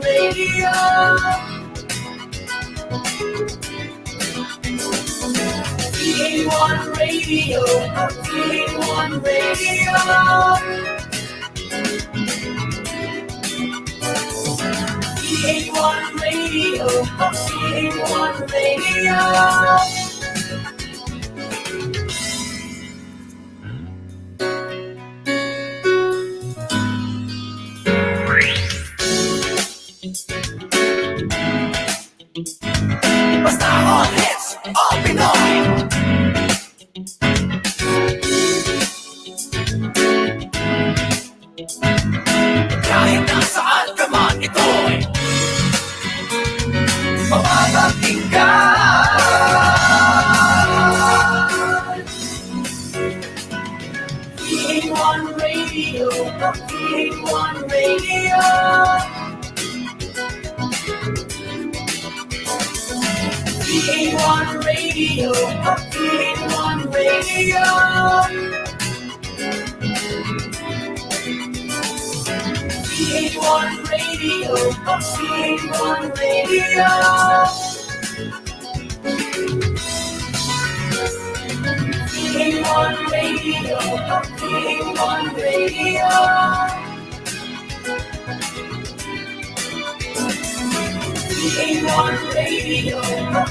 Radio. VA1 Radio. VA1 Radio. VA1 Radio. VA1 Radio. Basta all hits, all Pinoy. Kahit nasaan ka man ito'y mapapakinggan. VA1 Radio, VA1 Radio. VA1 Radio, VA1 Radio. VA1 Radio, VA1 Radio. VA1 Radio, VA1 Radio. VA1 Radio,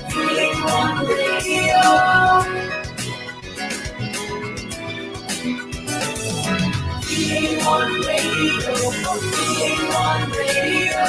VA1 Radio. VA1 Radio, VA1 Radio.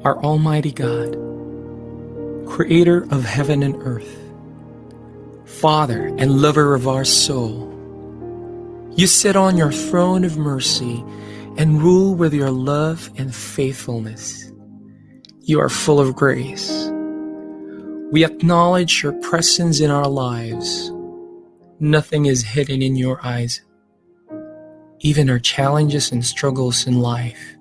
Our Almighty God, Creator of heaven and earth, Father and lover of our soul, you sit on your throne of mercy and rule with your love and faithfulness. You are full of grace. We acknowledge your presence in our lives. Nothing is hidden in your eyes, even our challenges and struggles in life.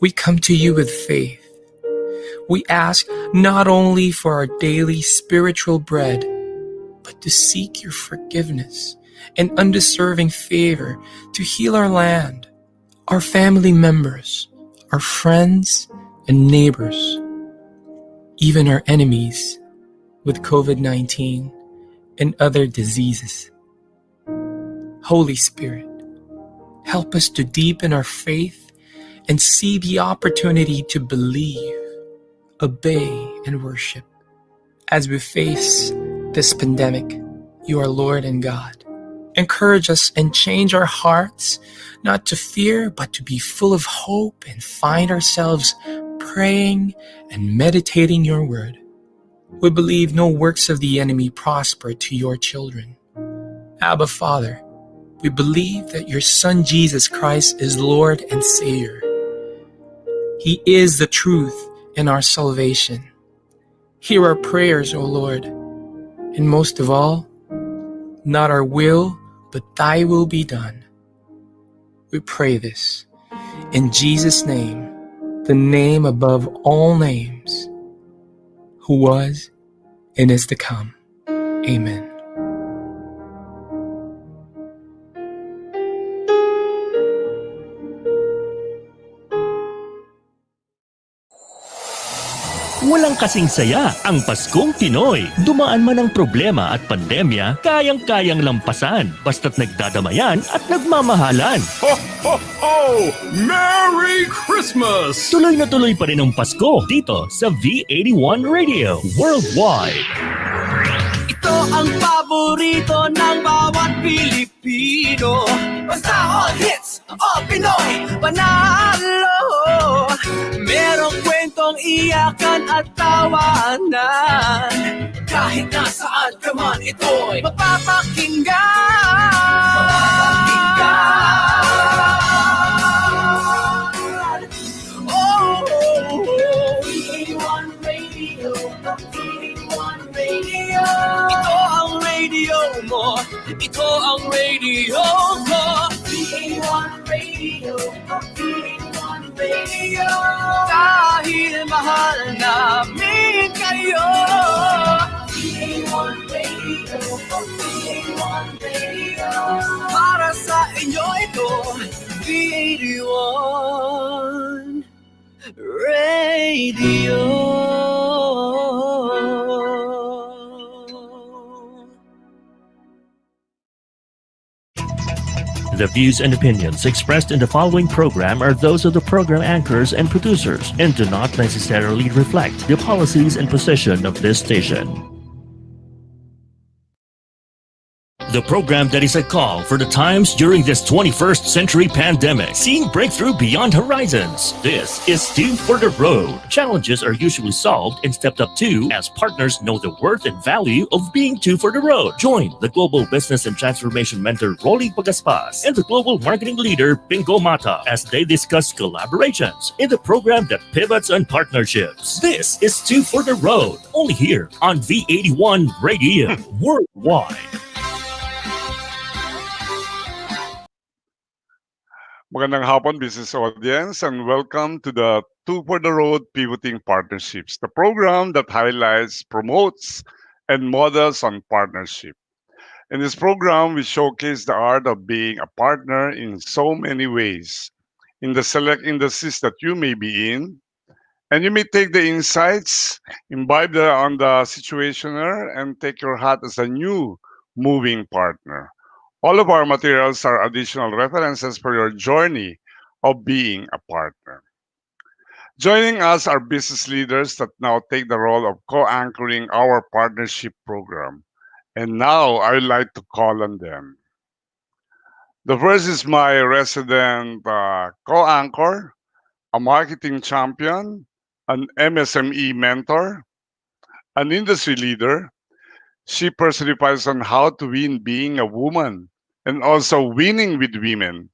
We come to you with faith. We ask not only for our daily spiritual bread, but to seek your forgiveness and undeserving favor to heal our land, our family members, our friends and neighbors, even our enemies with COVID-19 and other diseases. Holy Spirit, help us to deepen our faith and see the opportunity to believe, obey, and worship. As we face this pandemic, you are Lord and God. Encourage us and change our hearts, not to fear, but to be full of hope and find ourselves praying and meditating your word. We believe no works of the enemy prosper to your children. Abba, Father, we believe that your Son Jesus Christ is Lord and Savior. He is the truth and our salvation. Hear our prayers, O Lord, and most of all, not our will, but thy will be done. We pray this in Jesus' name, the name above all names, who was and is to come. Amen. Walang kasing saya ang Paskong Pinoy. Dumaan man ang problema at pandemya, kayang-kayang lampasan basta't nagdadamayan at nagmamahalan. Ho, ho, ho! Merry Christmas! Tuloy na tuloy pa rin ang Pasko dito sa V81 Radio Worldwide. Ito ang paborito ng bawat Pilipino. Basta all hits, all Pinoy, panalo. Merong kwentong iyan iyakan at tawanan. Kahit nasaan ka man, ito'y mapapakinggan. Oh, VA1 Radio, VA1 Radio. Ito ang radio mo, ito ang radio ko. VA1 Radio, VA1 Radio. Dahil mahal namin kayo. VA1 Radio, VA1 Radio. Para sa inyo ito, VA1 Radio. The views and opinions expressed in the following program are those of the program anchors and producers and do not necessarily reflect the policies and position of this station. The program that is a call for the times during this 21st century pandemic, seeing breakthrough beyond horizons. This is Two for the Road. Challenges are usually solved and stepped up to as partners know the worth and value of being two for the road. Join the global business and transformation mentor Rolly Pagaspas and the global marketing leader Bingo Matta as they discuss collaborations in the program that pivots on partnerships. This is Two for the Road, only here on V81 Radio Worldwide. Magandang hapon, business audience, and welcome to the Two for the Road Pivoting Partnerships, the program that highlights, promotes, and models on partnership. In this program, we showcase the art of being a partner in so many ways in the select industries that you may be in, and you may take the insights, imbibe on the situationer, and take your hat as a new moving partner. All of our materials are additional references for your journey of being a partner. Joining us are business leaders that now take the role of co-anchoring our partnership program. And now I would like to call on them. The first is my resident co-anchor, a marketing champion, an MSME mentor, an industry leader. She personifies on how to win being a woman and also winning with women.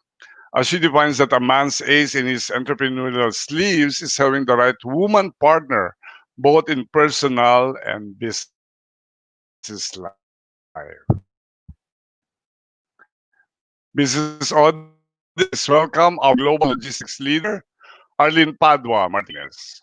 As she defines that a man's ace in his entrepreneurial sleeves is having the right woman partner, both in personal and business life. Business audience, welcome our global logistics leader, Arlene Padua-Martinez.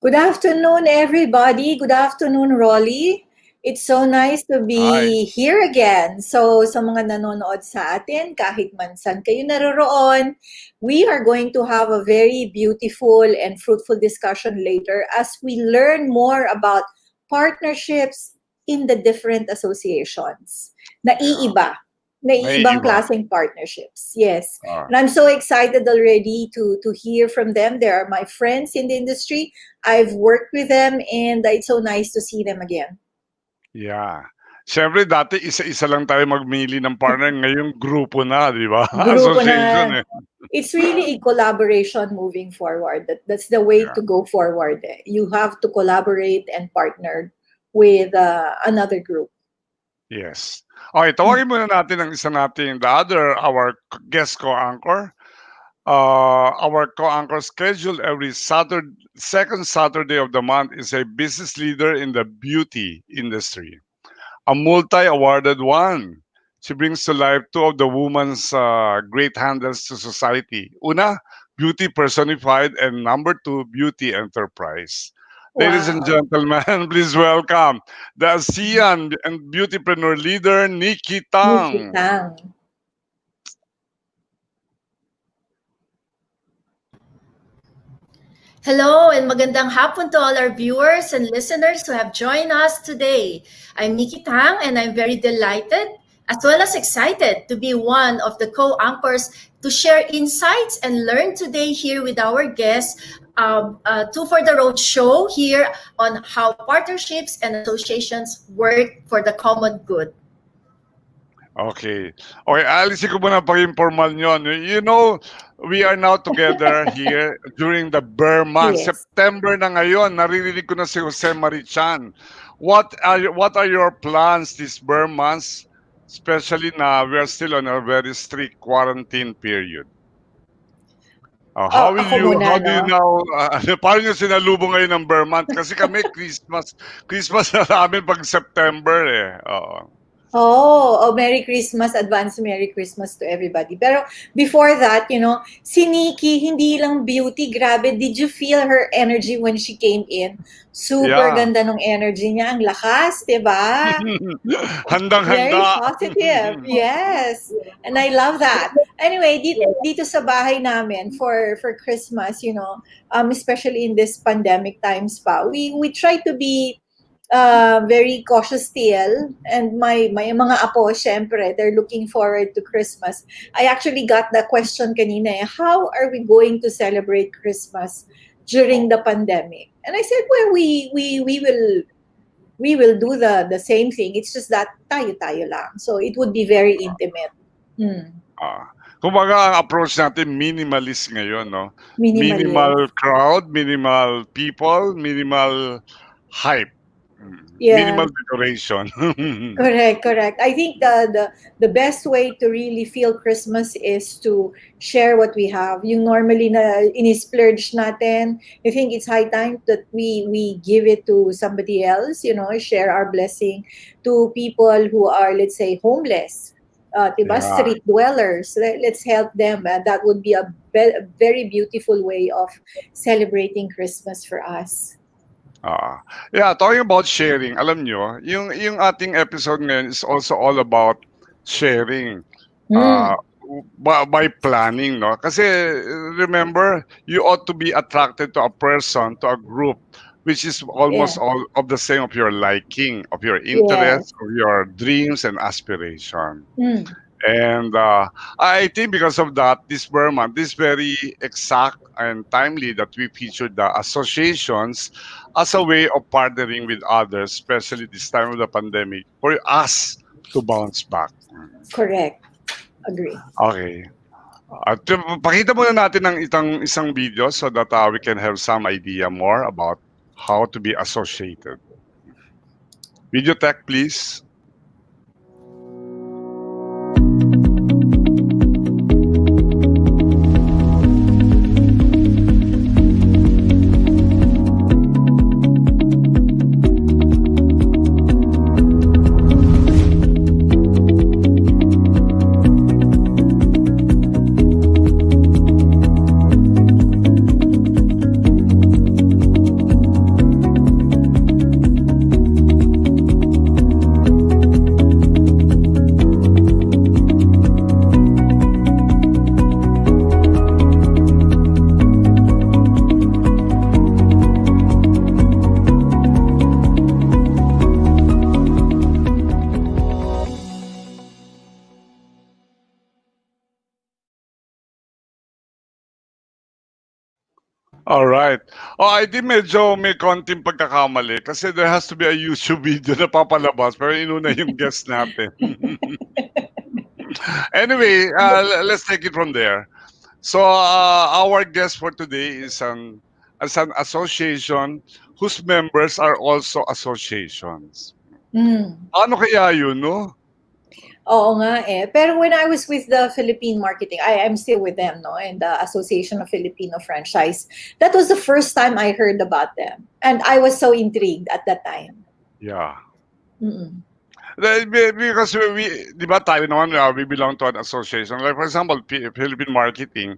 Good afternoon, everybody. Good afternoon, Rolly. It's so nice to be here again. So, sa mga nanonood sa atin, kahit man saan kayo naroroon, we are going to have a very beautiful and fruitful discussion later as we learn more about partnerships in the different associations. Naiibang klaseng partnerships. Yes. And I'm so excited already to hear from them. They are my friends in the industry. I've worked with them and it's so nice to see them again. Yeah. Siyempre, dati isa-isa lang tayo magmili ng partner. Ngayong grupo na, di ba? Grupo na. It's really a collaboration moving forward. That's the way to go forward. You have to collaborate and partner with another group. Yes. Okay, tawagin muna natin ang isa natin, our guest co-anchor. Our co-anchor scheduled every second Saturday of the month is a business leader in the beauty industry. A multi-awarded one. She brings to life two of the woman's great handles to society. Una, beauty personified, and number two, beauty enterprise. Wow. Ladies and gentlemen, please welcome the ASEAN and beautypreneur leader, Nikki Tang. Nikki Tang. Hello and magandang hapon to all our viewers and listeners who have joined us today. I'm Nikki Tang and I'm very delighted as well as excited to be one of the co-anchors to share insights and learn today here with our guests, Two for the Road show here on how partnerships and associations work for the common good. Okay. Okay, alisin ko muna pag-informal nyo. You know, we are now together here during the Bear Month. Yes. September na ngayon. Naririnig ko na si Jose Marichan. What are your plans this Bear Month? Especially na we are still on a very strict quarantine period. Ako muna, How do you no? now, paano nyo sinalubong ngayon ng Bear Month? Kasi kami, Christmas na namin pag September eh. Oo. Oh, Merry Christmas, advance Merry Christmas to everybody. Pero before that, si Nikki, hindi lang beauty, grabe. Did you feel her energy when she came in? Super Yeah. ganda ng energy niya. Ang lakas, diba? Very Handang-handa. positive. Yes. And I love that. Anyway, dito sa bahay namin for Christmas, especially in this pandemic times pa, we try to be very cautious still. And my mga apo, syempre, they're looking forward to Christmas. I actually got the question kanina, how are we going to celebrate Christmas during the pandemic? And I said, well, we will do the same thing. It's just that tayo lang. So it would be very intimate. Kumbaga, ang approach natin minimalist ngayon, no? Minimalist. Minimal crowd, minimal people, minimal hype. Yeah. Minimal decoration. Correct. I think the best way to really feel Christmas is to share what we have. Yung normally na ini-splurge natin, I think it's high time that we give it to somebody else, share our blessing to people who are, let's say, homeless. Diba? Yeah. Street dwellers. Let's help them. That would be a very beautiful way of celebrating Christmas for us. Yeah, talking about sharing, alam nyo, yung ating episode ngayon is also all about sharing by planning, no? Kasi remember, you ought to be attracted to a person, to a group, which is almost all of the same of your liking, of your interests, of your dreams and aspiration. And I think because of that, this Burma, this very exact and timely that we featured the associations as a way of partnering with others, especially this time of the pandemic, for us to bounce back. Correct. Agree. Okay. At pakita muna natin ng isang video so that we can have some idea more about how to be associated. Video tech, please. All right. I think medyo may konting pagkakamali kasi there has to be a YouTube video na papalabas pero inuna yung guest natin. Anyway, let's take it from there. So our guest for today is an association whose members are also associations. Ano kaya yun, no? Oo nga eh. Pero when I was with the Philippine Marketing, I'm still with them, no? And the Association of Filipino Franchise. That was the first time I heard about them. And I was so intrigued at that time. Yeah. Because di ba tayo naman, we belong to an association. Like for example, Philippine Marketing.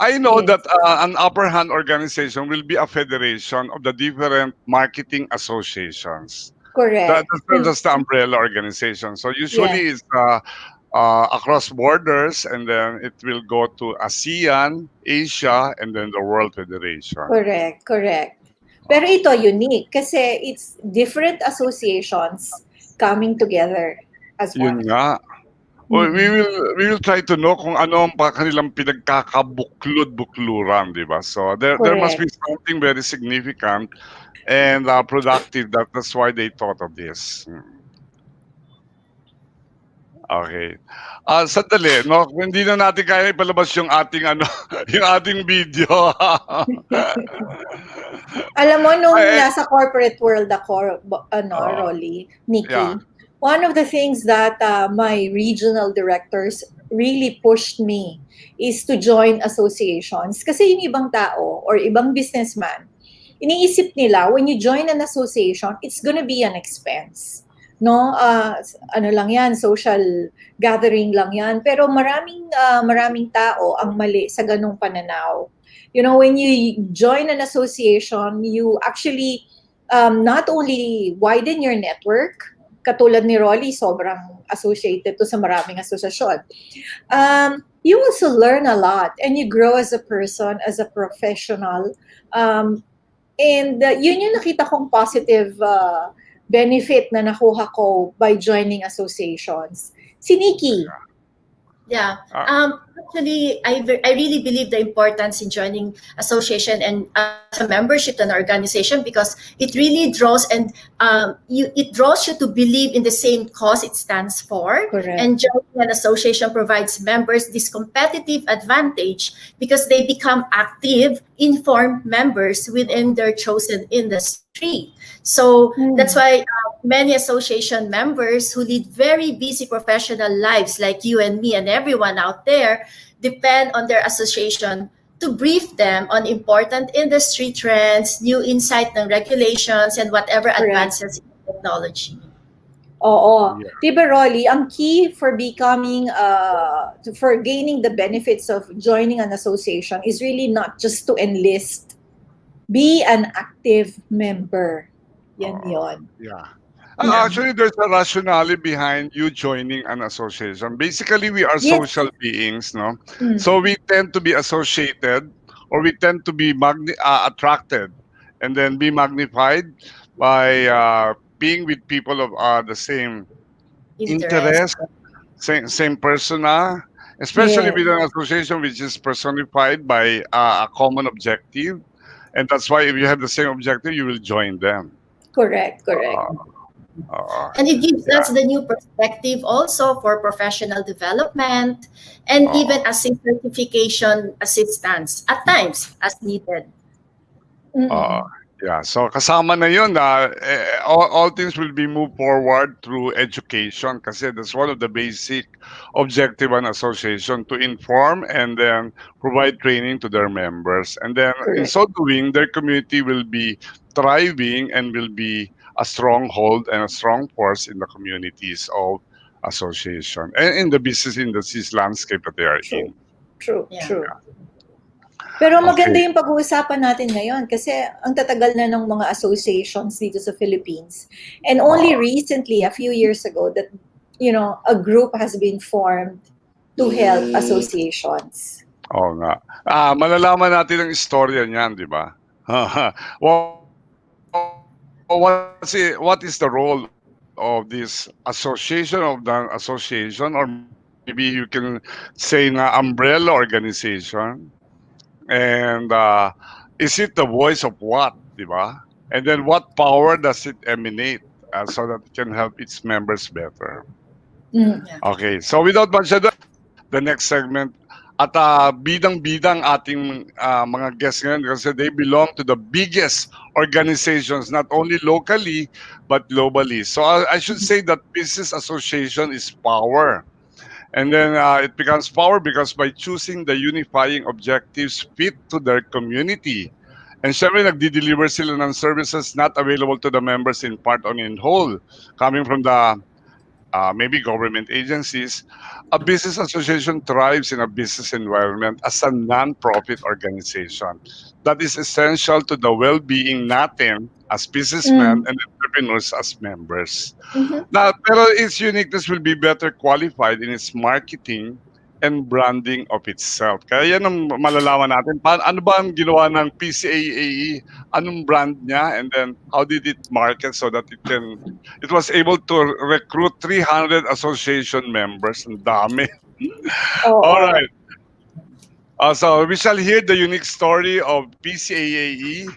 I know that an upper hand organization will be a federation of the different marketing associations. Correct. That's the umbrella organization. So usually it's across borders, and then it will go to ASEAN, Asia, and then the World Federation. Correct. Pero ito unique kasi it's different associations coming together as one. Yun nga. Well, we will try to know kung ano ang kanilang pinagkakabuklod-bukluran, di ba? So there must be something very significant and productive. That's why they thought of this. Okay. Sandali, no? Kung hindi na natin kaya ipalabas yung ating ano, yung ating video. Alam mo, nung Ay, nasa corporate world ako, oo. Rolly, Yeah. Nikki, one of the things that my regional directors really pushed me is to join associations. Kasi yung ibang tao or ibang businessman, iniisip nila, when you join an association, it's gonna be an expense. No, ano lang yan, social gathering lang yan. Pero maraming tao ang mali sa ganung pananaw. You know, when you join an association, you actually not only widen your network, katulad ni Rolly, sobrang associated to sa maraming asosasyon. You also learn a lot and you grow as a person, as a professional. And yun yung nakita kong positive benefit na nakuha ko by joining associations. Si Nikki. Yeah. Actually, I really believe the importance in joining association and a membership to an organization, because it really draws it draws you to believe in the same cause it stands for. Correct. And joining an association provides members this competitive advantage because they become active, informed members within their chosen industry. So that's why many association members who lead very busy professional lives, like you and me and everyone out there, depend on their association to brief them on important industry trends, new insight ng regulations, and whatever advances in technology. Oo. Yeah. Diba, Rolly, ang key for becoming, for gaining the benefits of joining an association is really not just to enlist. Be an active member. Yan yon. Yeah. Yeah. Actually, there's a rationale behind you joining an association. Basically, we are Yes. social beings, no? So we tend to be associated, or we tend to be attracted, and then be magnified by being with people of the same interest, same persona, especially Yes. with an association which is personified by a common objective. And that's why if you have the same objective, you will join them. Correct. And it gives us the new perspective also for professional development and even as a certification assistance at times as needed. Yeah, so kasama na yun na all things will be moved forward through education, kasi that's one of the basic objective of an association, to inform and then provide training to their members. And then in Correct. so doing, their community will be thriving and will be a stronghold and a strong force in the communities of association and in the business industries landscape that they are in. True. Yeah. Pero maganda Okay. yung pag-uusapan natin ngayon kasi ang tatagal na ng mga associations dito sa Philippines. And only recently, a few years ago, that, you know, a group has been formed to help associations. Oo nga. Malalaman natin ang istorya niyan, di ba? What is the role of this association, or maybe you can say na umbrella organization? And is it the voice of what, di ba? And then what power does it emanate so that it can help its members better? Okay, so without much ado, the next segment, at bidang-bidang ating mga guests ngayon kasi they belong to the biggest organizations, not only locally but globally. So I should say that business association is power. And then it becomes power because by choosing the unifying objectives fit to their community. And syempre, nagdi-deliver sila ng services not available to the members in part or in whole, coming from the maybe government agencies. A business association thrives in a business environment as a non-profit organization that is essential to the well-being natin as businessmen and entrepreneurs as members. Now, pero its uniqueness will be better qualified in its marketing and branding of itself. Kaya yan ang malalaman natin. Ano ba ang ginawa ng PCAAE? Anong brand niya? And then how did it market so that it was able to recruit 300 association members. Ang dami. All right. So we shall hear the unique story of PCAAE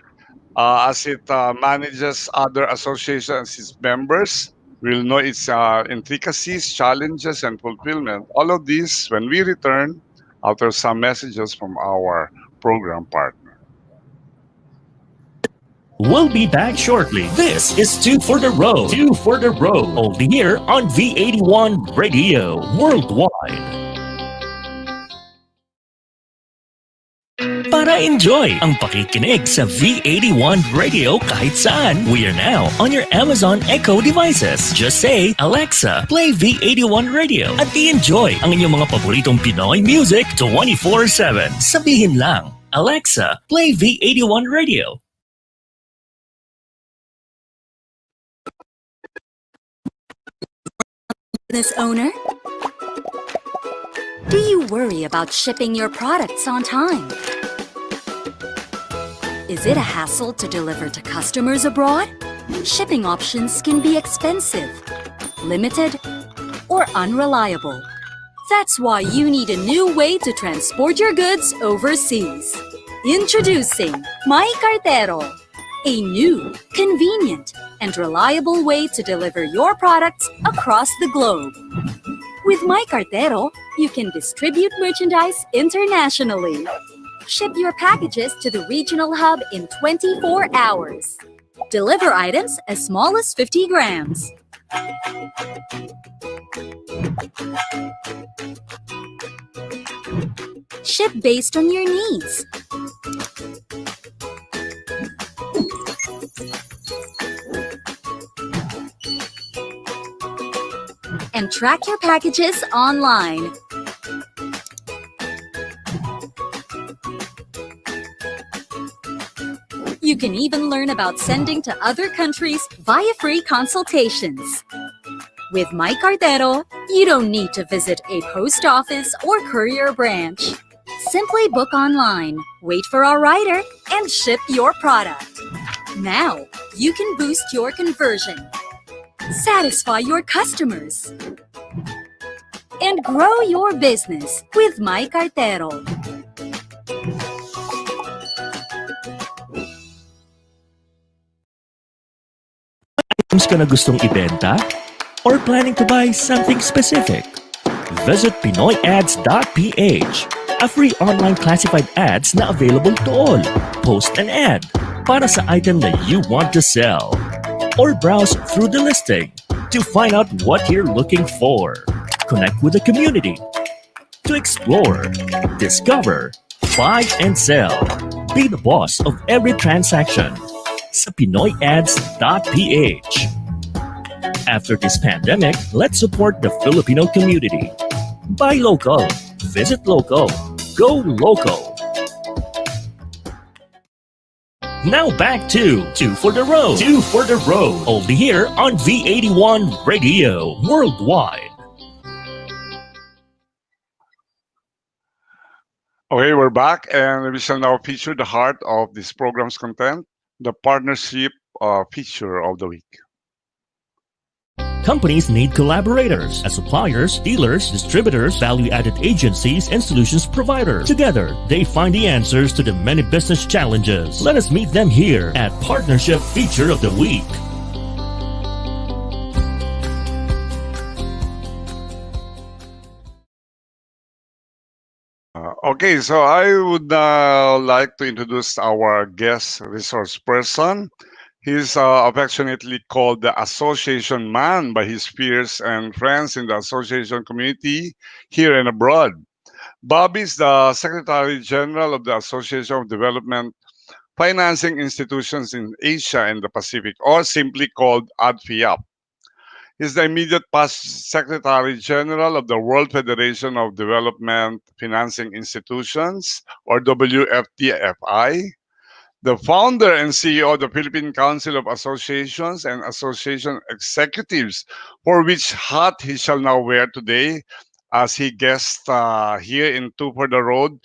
as it manages other associations as its members. We'll know its intricacies, challenges, and fulfillment. All of this when we return after some messages from our program partner. We'll be back shortly. This is Two for the Road. Two for the Road. Only here on V81 Radio Worldwide. Para enjoy ang pakikinig sa V81 Radio kahit saan. We are now on your Amazon Echo devices. Just say, Alexa, play V81 Radio at i-enjoy ang inyong mga paboritong Pinoy music 24/7. Sabihin lang, Alexa, play V81 Radio. Business owner? Do you worry about shipping your products on time? Is it a hassle to deliver to customers abroad? Shipping options can be expensive, limited, or unreliable. That's why you need a new way to transport your goods overseas. Introducing My Cartero, a new, convenient, and reliable way to deliver your products across the globe. With My Cartero, you can distribute merchandise internationally. Ship your packages to the regional hub in 24 hours. Deliver items as small as 50 grams. Ship based on your needs. And track your packages online. You can even learn about sending to other countries via free consultations. With My Cartero, you don't need to visit a post office or courier branch. Simply book online, wait for our rider, and ship your product. Now, you can boost your conversion, satisfy your customers, and grow your business with My Cartero. Items ka na gustong ibenta? Or planning to buy something specific? Visit PinoyAds.ph, a free online classified ads na available to all. Post an ad para sa item that you want to sell. Or browse through the listing to find out what you're looking for. Connect with the community to explore, discover, buy and sell. Be the boss of every transaction sa PinoyAds.ph. After this pandemic, let's support the Filipino community. Buy local, visit local, go local. Now back to Two for the Road. Two for the Road. Only here on V81 Radio Worldwide. Okay, we're back, and we shall now feature the heart of this program's content, the partnership feature of the week. Companies need collaborators as suppliers, dealers, distributors, value-added agencies, and solutions providers. Together, they find the answers to the many business challenges. Let us meet them here at Partnership Feature of the Week. Okay, so I would like to introduce our guest resource person. He's affectionately called the Association Man by his peers and friends in the association community here and abroad. Bob is the Secretary General of the Association of Development Financing Institutions in Asia and the Pacific, or simply called ADFIAP. He's the immediate past Secretary General of the World Federation of Development Financing Institutions, or WFTFI, the founder and CEO of the Philippine Council of Associations and Association Executives, for which hat he shall now wear today as he guests here in Two for the Road,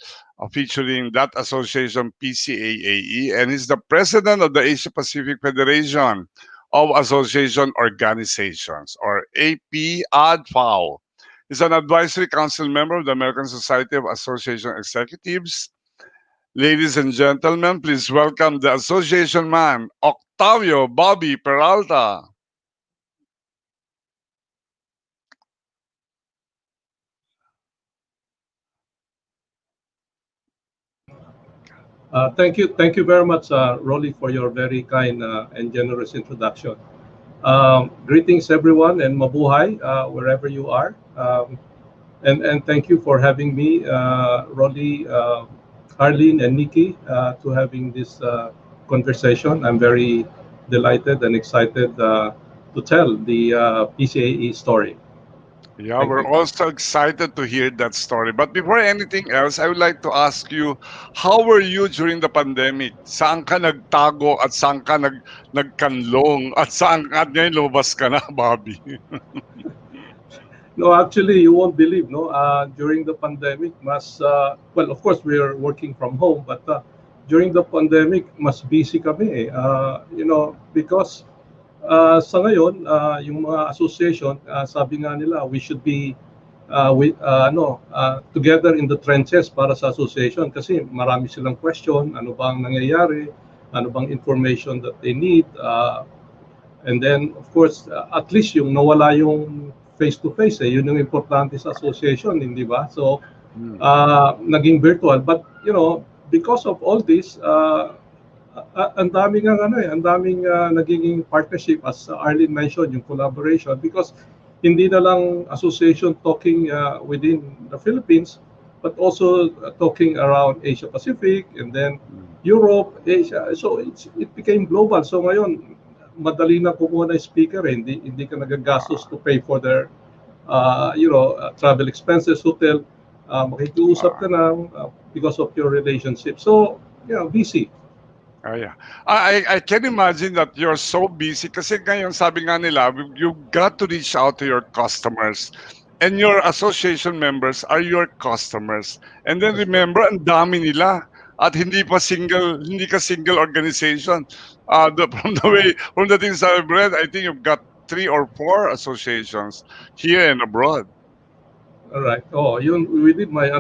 featuring that association, PCAAE, and is the president of the Asia Pacific Federation of Association Organizations, or APADFAO. He's an advisory council member of the American Society of Association Executives. Ladies and gentlemen, please welcome the association man, Octavio Bobby Peralta. Thank you very much, Rolly, for your very kind and generous introduction. Greetings, everyone, and mabuhay wherever you are. And thank you for having me, Rolly, Arlene, and Nikki, to having this conversation. I'm very delighted and excited to tell the PCAE story. Yeah, Thank we're you. also excited to hear that story. But before anything else, I would like to ask you, how were you during the pandemic? Saan ka nagtago at saan ka nagkanlong at saan at ngayon lumabas ka na, Bobby? No, actually, you won't believe, no? During the pandemic, well, of course, we are working from home, but during the pandemic, mas busy kami. Because sa ngayon, yung mga association, sabi nga nila, we should be together in the trenches para sa association kasi marami silang question, ano bang nangyayari, ano bang information that they need, and then, of course, at least yung nawala yung face-to-face, yun yung importante sa association, hindi ba? So, naging virtual. But, because of all this, ang daming naging partnership, as Arlene mentioned, yung collaboration, because hindi na lang association talking within the Philippines, but also talking around Asia Pacific, and then Europe, Asia. So, it became global. So, ngayon, madali na kumuha ng speaker, hindi ka nagagastos to pay for their travel expenses, hotel, makikiusap ka na because of your relationship. So, busy. Oh, yeah. I can imagine that you're so busy kasi ngayon sabi nga nila, you've got to reach out to your customers. And your association members are your customers. And then remember, ang dami nila. At hindi ka single organization. From the things I've read, I think you've got 3 or 4 associations here and abroad. All right. Within my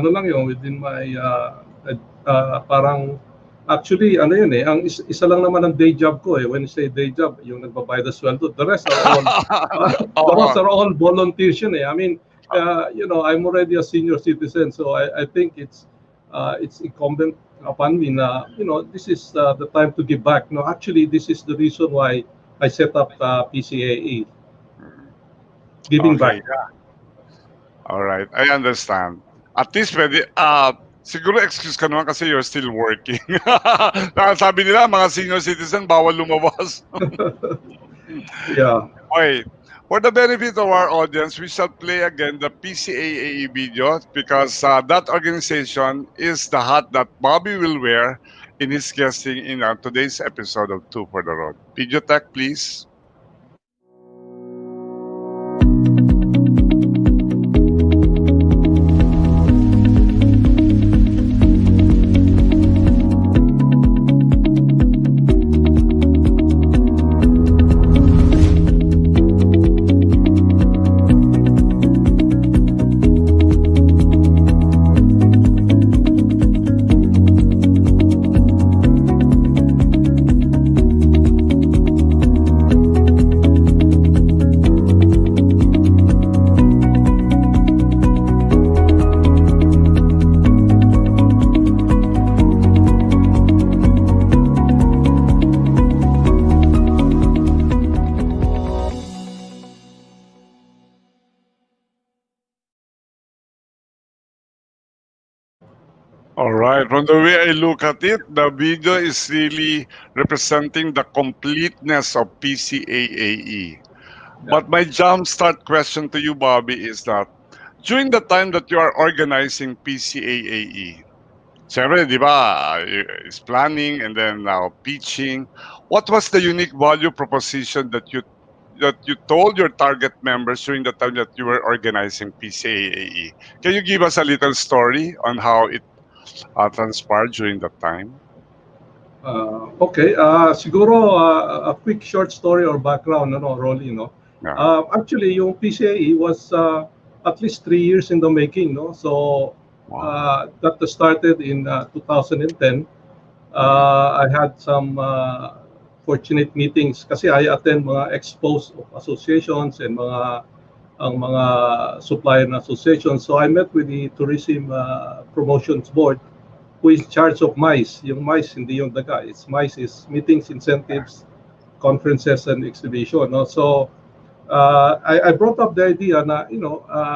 parang, actually, ang isa lang naman ang day job ko When you say day job, yung nagbabayad ng sweldo. The rest are all volunteers yun I mean, I'm already a senior citizen, so I think it's incumbent upon me na, this is the time to give back. No, actually, this is the reason why I set up PCAE. Giving back. Yeah. All right, I understand. At least pwede, siguro excuse ka naman kasi you're still working. Sabi nila, mga senior citizen, bawal lumabas. Yeah. Okay. For the benefit of our audience, we shall play again the PCAAE video because that organization is the hat that Bobby will wear in his guesting in today's episode of Two for the Road. Video tech, please. All right. From the way I look at it, the video is really representing the completeness of PCAAE. But my jumpstart question to you, Bobby, is that during the time that you are organizing PCAAE, siyempre, di ba, it's planning and then now pitching. What was the unique value proposition that you told your target members during the time that you were organizing PCAAE? Can you give us a little story on how it transpired during that time? Okay. Siguro a quick short story or background, Rolly, Yeah. Actually, yung PCAE was at least 3 years in the making, So that started in 2010. I had some fortunate meetings kasi I attend mga expos of associations and mga supplier associations. So I met with the tourism promotions board who is in charge of MICE. Yung MICE, hindi yung daga. MICE is meetings, incentives, conferences, and exhibition. No? So I brought up the idea na,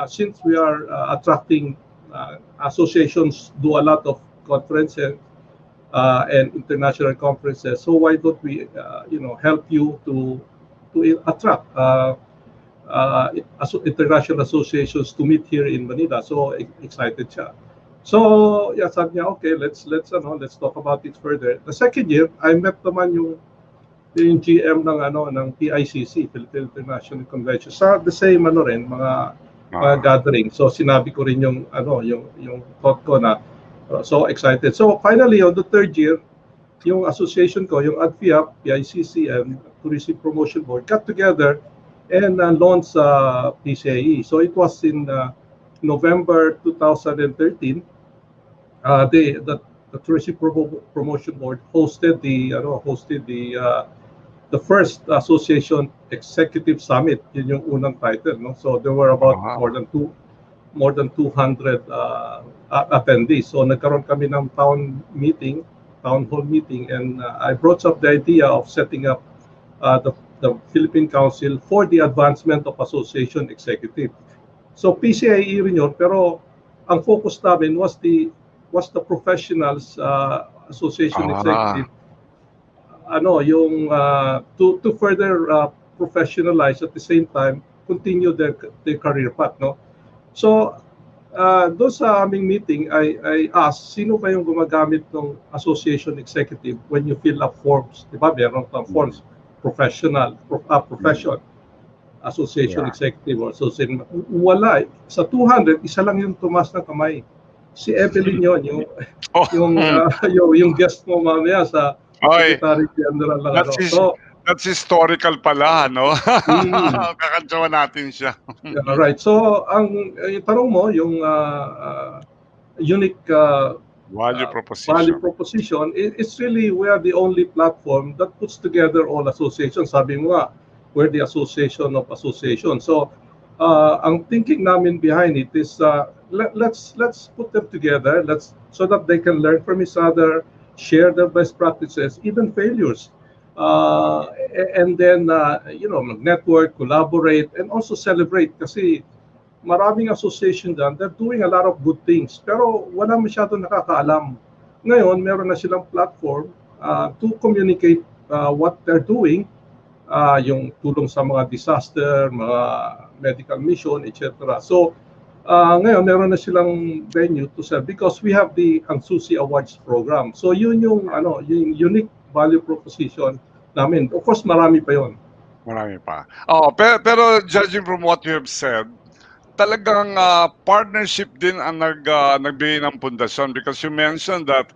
since we are attracting associations, do a lot of conferences and international conferences, so why don't we, help you to attract international associations to meet here in Manila. So excited siya. So yeah, sabi niya, okay, let's talk about it further. The second year, I met naman yung GM ng PICC, Philippine International Convention, sa the same mga gathering. So sinabi ko rin yung thought ko na so excited. So finally, on the third year, yung association ko, yung ADFIAP, PICC, and Tourism Promotion Board got together and launched PCAE. So it was in November 2013. The Tourism Promotion Board hosted the first association executive summit. Yun yung unang title, no? So there were about more than 200 attendees. So nagkaroon kami ng town hall meeting, and I brought up the idea of setting up the Philippine Council for the Advancement of Association Executive. So PCIE rin yun, pero ang focus namin was the professionals association executive, to further professionalize, at the same time continue their career path, no? So doon sa aming meeting, I asked, sino ba yung gumagamit ng association executive when you fill up forms? Diba, meron kang forms, profession, association executive or association. Wala. Sa 200, isa lang yung tumas ng kamay. Si Evelyn yun, yung guest mo mamaya sa Secretary General lang. That's historical pala, no? Kakantsawa natin siya. Yeah, right. So, yung tanong mo, yung unique value proposition, it's really, we are the only platform that puts together all associations. Sabi mo nga, we're the association of associations. So, ang thinking namin behind it is, let's put them together, so that they can learn from each other, share their best practices, even failures. And then, network, collaborate, and also celebrate. Kasi maraming association dyan, they're doing a lot of good things, pero wala masyado nakakaalam. Ngayon, meron na silang platform to communicate what they're doing, yung tulong sa mga disaster, mga medical mission, etc. So, ngayon, meron na silang venue to serve because we have the Angsusi Awards program. So, yun yung unique value proposition namin. Of course, marami pa yun. Marami pa. Pero judging from what you have said, talagang partnership din ang nagbigay ng pundasyon, because you mentioned that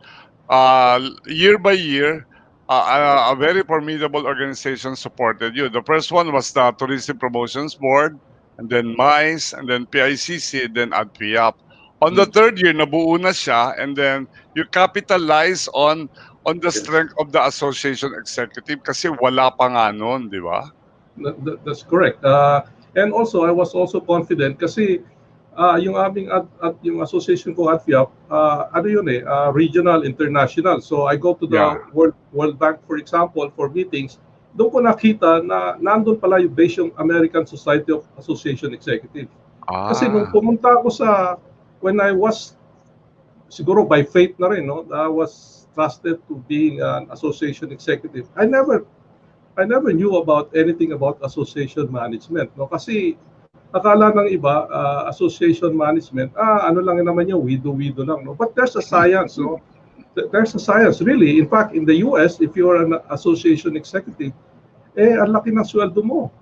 year by year, a very formidable organization supported you. The first one was the Tourism Promotions Board, and then MICE, and then PICC, then ADFIAP. On the third year, nabuo na siya, and then you capitalize on the strength of the association executive kasi wala pa nga nun, di ba? That's correct. And also, I was also confident kasi yung aming yung association ko ADFIAP, regional, international. So I go to the World Bank, for example, for meetings. Doon ko nakita na nandun pala yung base yung American Society of Association Executive. Kasi nung pumunta ako when I was, siguro by faith na rin, no, I was trusted to being an association executive. I never knew about anything about association management, no? Kasi akala ng iba, association management, ano lang naman yung wido lang, no? But there's a science, no? There's a science, really. In fact, in the US, if you are an association executive, ang laki ng sweldo mo.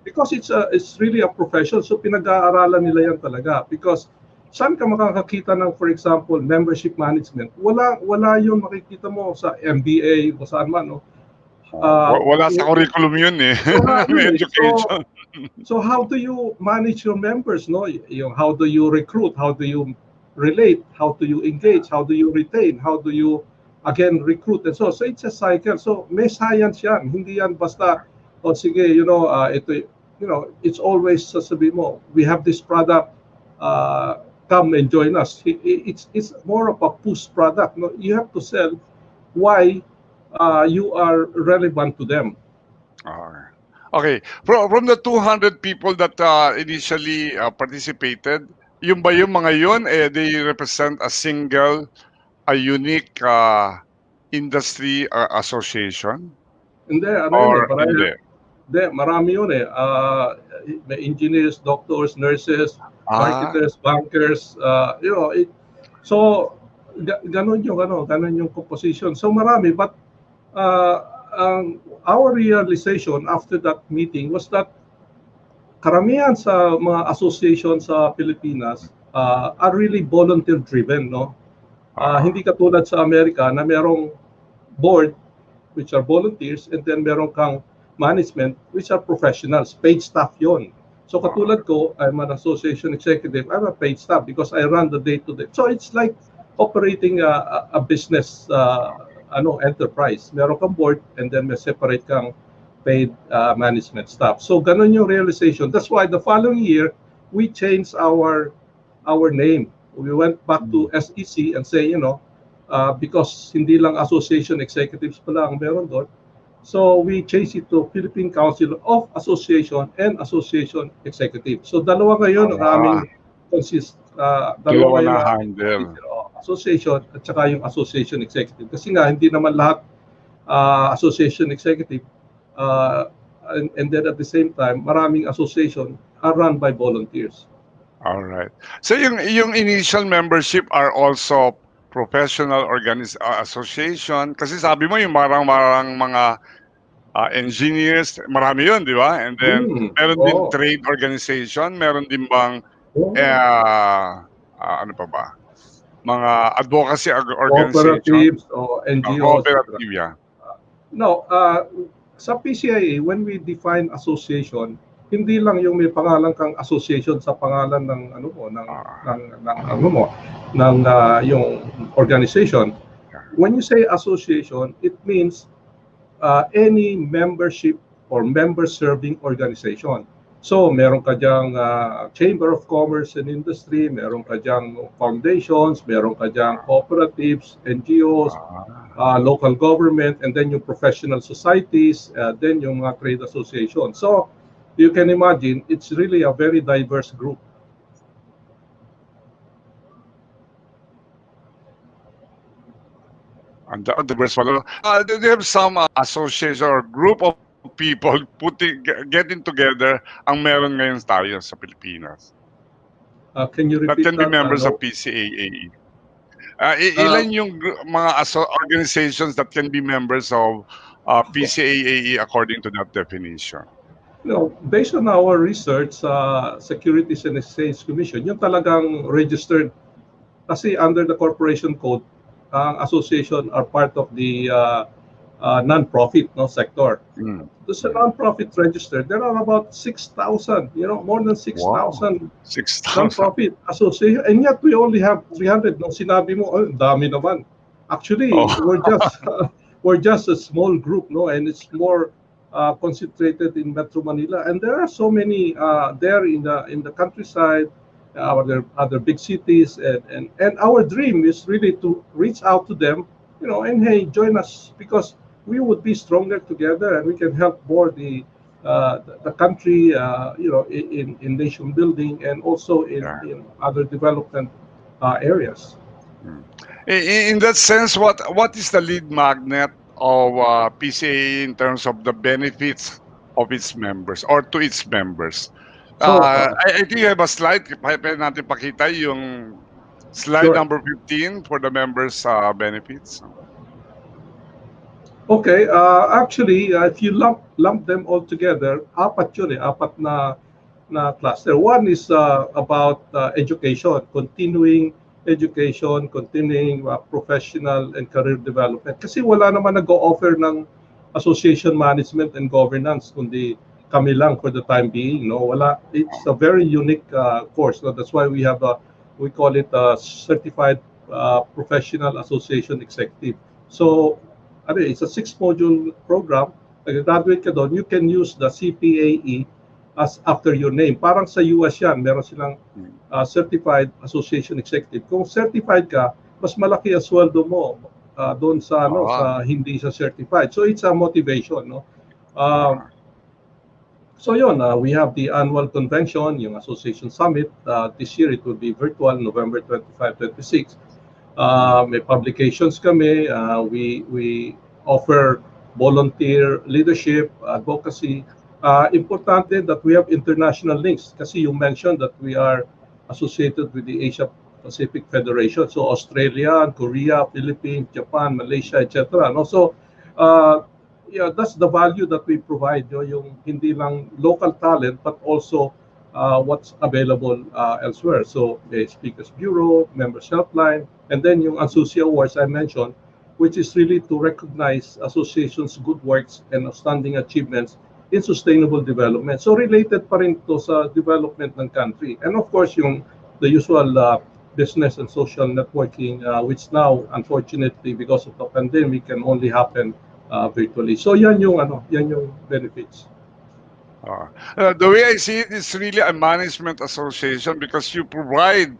Because it's really a profession, so pinag-aaralan nila yan talaga. Because saan ka makakakita ng, for example, membership management? Wala yun makikita mo sa MBA o saan man, no? Wala sa curriculum yun eh. Education. So how do you manage your members, no? How do you recruit? How do you relate? How do you engage? How do you retain? How do you again recruit? And so it's a cycle. So may science yan. Hindi yan basta sige, it's always sasabihin mo, we have this product, come and join us. It's more of a push product. No, you have to sell why you are relevant to them. Okay. From the 200 people that initially participated, yung ba yung mga yun, they represent a unique industry association? Hindi, ano yun Or hindi. hindi? Marami yun eh. May engineers, doctors, nurses, marketers, bankers, so ganun yung composition. So marami, but our realization after that meeting was that karamihan sa mga association sa Pilipinas are really volunteer driven, no? Hindi katulad sa Amerika na merong board which are volunteers and then meron kang management which are professionals, paid staff yon. So katulad ko, I'm an association executive, I'm a paid staff because I run the day-to-day. So it's like operating a business enterprise. Meron kang board and then may separate kang paid management staff. So ganun yung realization. That's why the following year, we changed our name. We went back to SEC and say, because hindi lang association executives pala ang meron doon. So we changed it to Philippine Council of Association and Association Executive. So dalawa ngayon ang aming dalawa na handle. Association at saka yung Association Executive. Kasi nga hindi naman lahat Association Executive and then at the same time maraming association are run by volunteers. All right. So yung initial membership are also professional association kasi sabi mo yung marang mga engineers, marami yun, di ba? And then meron din trade organization, meron din bang ano pa ba? Mga advocacy organization, cooperatives o NGOs. Cooperative, yeah. No, sa PCIA when we define association, hindi lang yung may pangalan kang association sa pangalan ng yung organization. When you say association, it means any membership or member-serving organization. So, meron ka diyang Chamber of Commerce and Industry, meron ka diyang foundations, meron ka diyang cooperatives, NGOs, local government, and then yung professional societies, then yung mga trade associations. So, you can imagine, it's really a very diverse group. And the diverse one. Do you have some association or group of people getting together ang meron ngayon tayo sa Pilipinas? Can you repeat that? That can be members of PCAAE. Ilan yung mga organizations that can be members of PCAAE according to that definition? Based on our research, Securities and Exchange Commission, yung talagang registered kasi under the corporation code, ang association are part of the non-profit sector. Sa non-profit registered, there are about 6,000, more than 6,000 non-profit association, and yet we only have 300. Nung sinabi mo, dami naman. Actually, we're just a small group, and it's more concentrated in Metro Manila, and there are so many there in the countryside, other big cities, and our dream is really to reach out to them, and hey, join us because we would be stronger together and we can help more the country, in nation building and also in other development areas. In that sense, what is the lead magnet of PCA in terms of the benefits of its members or to its members? So, I think you have a slide. Pwede natin pakita yung slide number 15 for the members' benefits. Okay, actually, if you lump them all together, apat na cluster. One is about education, continuing education, continuing professional and career development. Kasi wala naman nag-o-offer ng association management and governance, kundi kami lang for the time being. Wala. It's a very unique course. That's why we have we call it a certified professional association executive. So, it's a 6-module program. Graduate ka doon, you can use the CPAE as after your name. Parang sa US yan, meron silang certified association executive. Kung certified ka, mas malaki ang sweldo mo doon sa sa hindi sa certified. So it's a motivation, no? So yun, we have the annual convention, yung association summit. This year it will be virtual, November 25-26. May publications kami. We offer volunteer leadership, advocacy. Importante that we have international links kasi you mentioned that we are associated with the Asia Pacific Federation. So Australia, Korea, Philippines, Japan, Malaysia, etc. No? So yeah, that's the value that we provide, yung hindi lang local talent but also what's available elsewhere. So the Speakers Bureau, Members Helpline, and then yung Associate Awards I mentioned, which is really to recognize associations' good works and outstanding achievements in sustainable development. So related pa rin to sa development ng country. And of course, the usual business and social networking, which now, unfortunately, because of the pandemic, can only happen virtually. So yan yung benefits. The way I see it is really a management association because you provide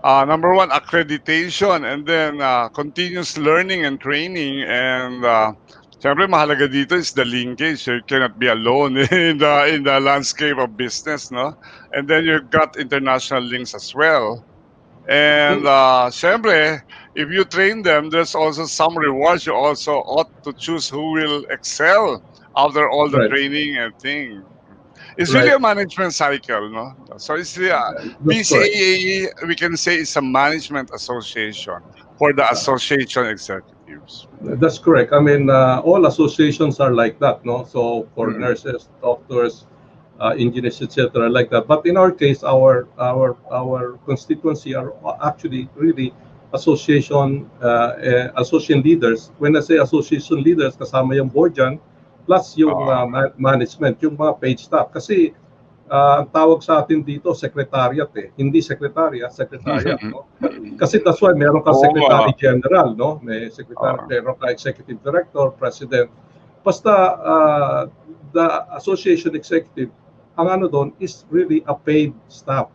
number one, accreditation, and then continuous learning and training, and siyempre mahalaga dito is the linkage. You cannot be alone in the landscape of business, no? And then you've got international links as well. And siyempre, if you train them, there's also some rewards. You also ought to choose who will excel after all the training and thing. It's really a management cycle, no? So it's BCAE, we can say it's a management association for the association executives. That's correct. I mean, all associations are like that, no? So for nurses, doctors, engineers, etc., like that. But in our case, our constituency are actually really association leaders. When I say association leaders, kasama yung board dyan, plus yung management, yung mga paid staff. Kasi ang tawag sa atin dito, secretariat hindi secretariat. No? Kasi that's why meron ka secretary general, no? May secretary, meron ka executive director, president. Basta the association executive, ang ano doon is really a paid staff.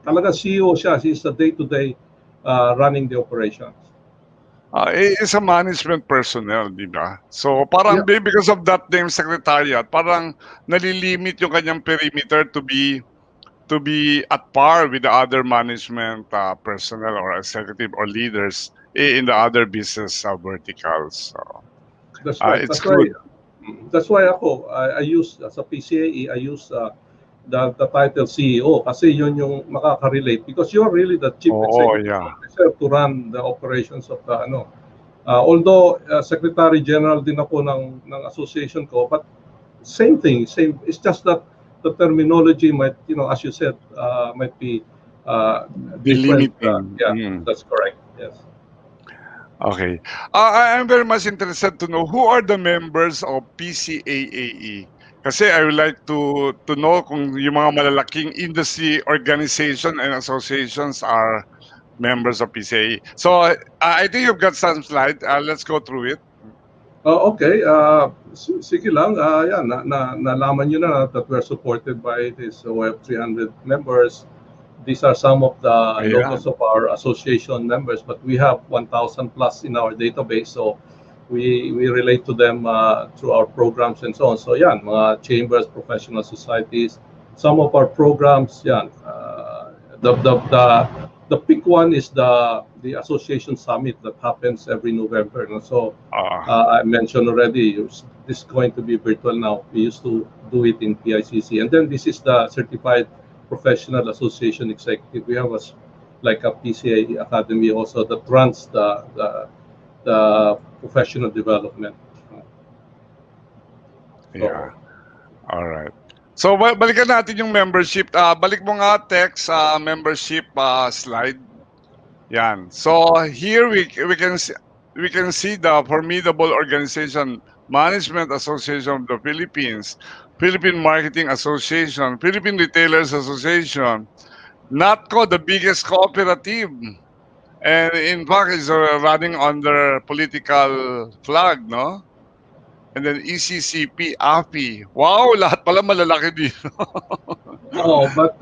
Talaga CEO siya. He's the day-to-day running the operations. It's a management personnel, di ba? So parang because of that name secretariat, parang nalilimit yung kanyang perimeter to be at par with the other management personnel or executive or leaders in the other business verticals. So that's right. That's why I use as a PCAE, I use the title CEO kasi yun yung makaka-relate because you're really the chief executive officer to run the operations of the although secretary general din ako ng association ko, but same thing, it's just that the terminology might, as you said, might be different. That's correct. Yes. Okay. I'm very much interested to know who are the members of PCAAE. Kasi I would like to know kung yung mga malalaking industry organization and associations are members of PCAAE. So I think you've got some slide. Let's go through it. Okay. Sige lang. Yan, nalaman nyo na that we're supported by this Web 300 members. These are some of the logos of our association members, but we have 1,000 plus in our database. So we relate to them through our programs and so on. So yan, mga chambers, professional societies, some of our programs, yan. The big one is the association summit that happens every November. No? So I mentioned already, this is going to be virtual now. We used to do it in PICC. And then this is the certified professional association executive. We have like a PCA academy also that runs the professional development. Yeah. All right. So balikan natin yung membership. Balik mo nga text membership slide. Yan. So here we can see the formidable organization, Management Association of the Philippines, Philippine Marketing Association, Philippine Retailers Association, NATCO, the biggest cooperative. And in fact, is running under political flag, no? and then ECCP, AFI. Wow, lahat pala malalaki dito. Oh, but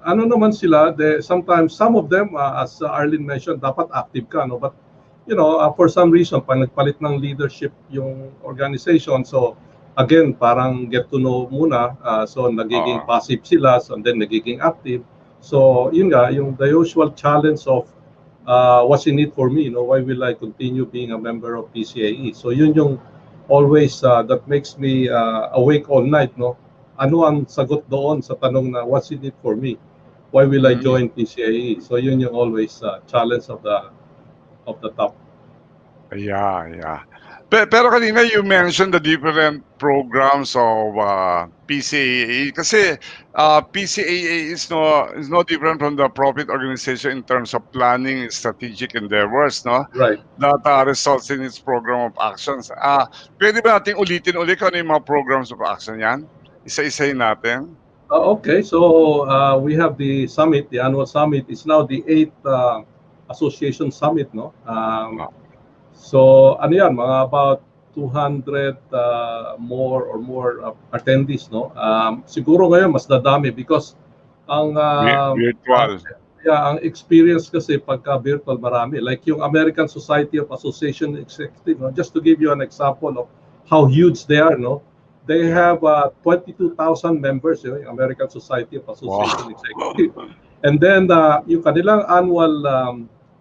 ano naman sila, sometimes some of them, as Arlene mentioned, dapat active ka, no? But for some reason, pag nagpalit ng leadership yung organization, so again, parang get to know muna, so nagiging passive sila, so then nagiging active. So yun nga, the usual challenge of what's in it for me, why will I continue being a member of PCAE? So yun yung always that makes me awake all night, no? Ano ang sagot doon sa tanong na what's in it for me? Why will I join PCAE? So yun yung always challenge of the top. Yeah. Pero kanina you mentioned the different programs of PCAA kasi PCAA is no different from the profit organization in terms of planning strategic endeavors, no? Right. That results in its program of actions. Pwede ba nating ulitin kung ano yung mga programs of action yan? Isa-isahin natin. Okay, so we have the summit, the annual summit. It's now the 8th association summit, no? So ano yan, mga about 200 more attendees, no? Siguro ngayon mas dadami because ang virtual. Ang experience kasi pagka virtual marami. Like yung American Society of Association Executive, no? Just to give you an example of how huge they are, no? They have 22,000 members, yung American Society of Association Executive. And then yung kanilang annual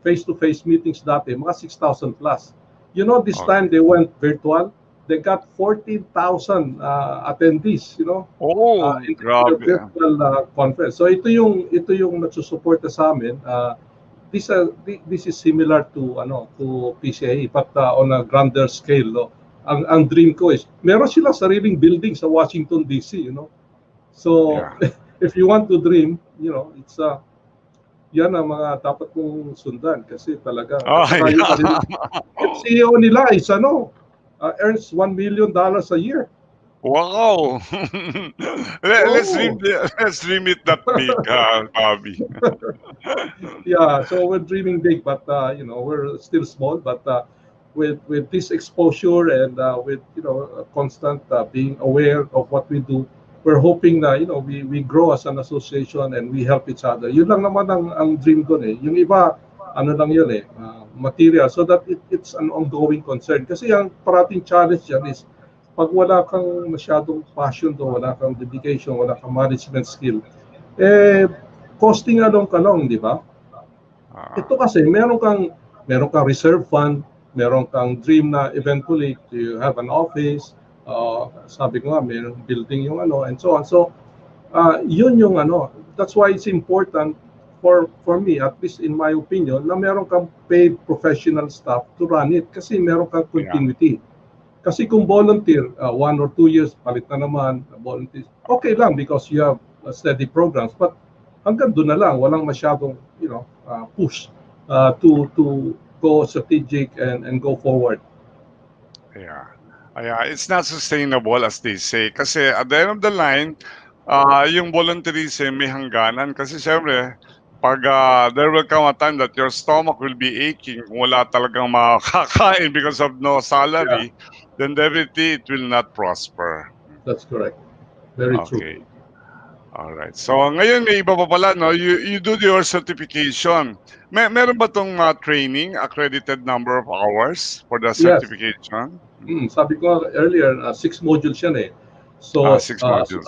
face-to-face meetings dati, mga 6,000 plus. This time they went virtual. They got 14,000 attendees, in the virtual conference. So ito yung nagsusuporta sa amin. This is similar to PCAE but on a grander scale, no? Ang dream ko is meron silang sariling building sa Washington DC, So if you want to dream, it's yan ang mga dapat kong sundan kasi talaga yung CEO nila is earns $1 million a year. Wow. Let's dream it that big, Bobby. Yeah, so we're dreaming big but we're still small but with this exposure and with constant being aware of what we do, we're hoping na we grow as an association and we help each other. Yun lang naman ang dream doon eh. Yung iba lang yun eh, material, so that it's an ongoing concern. Kasi ang parating challenge yan is pag wala kang masyadong passion doon, wala kang dedication, wala kang management skill, costing along ka lang, di ba? Ito kasi meron kang reserve fund, meron kang dream na eventually to have an office. Sabi ko nga, may building yung and so on. So, yun yung that's why it's important for me, at least in my opinion, na meron kang paid professional staff to run it kasi meron kang continuity. Kasi kung volunteer, 1 or 2 years, palit na naman, volunteer, okay lang because you have steady programs. But hanggang doon na lang, walang masyadong, push to go strategic and go forward. Yeah, it's not sustainable as they say. Kasi at the end of the line, yung volunteerism may hangganan. Kasi syempre, pag there will come a time that your stomach will be aching, wala talagang makakain because of no salary, then definitely it will not prosper. That's correct. Very true. Alright. So ngayon may iba pa pala, no? You do your certification. Meron ba tong training, accredited number of hours for the certification? Sabi ko earlier, 6 modules yan eh. So, 6 modules.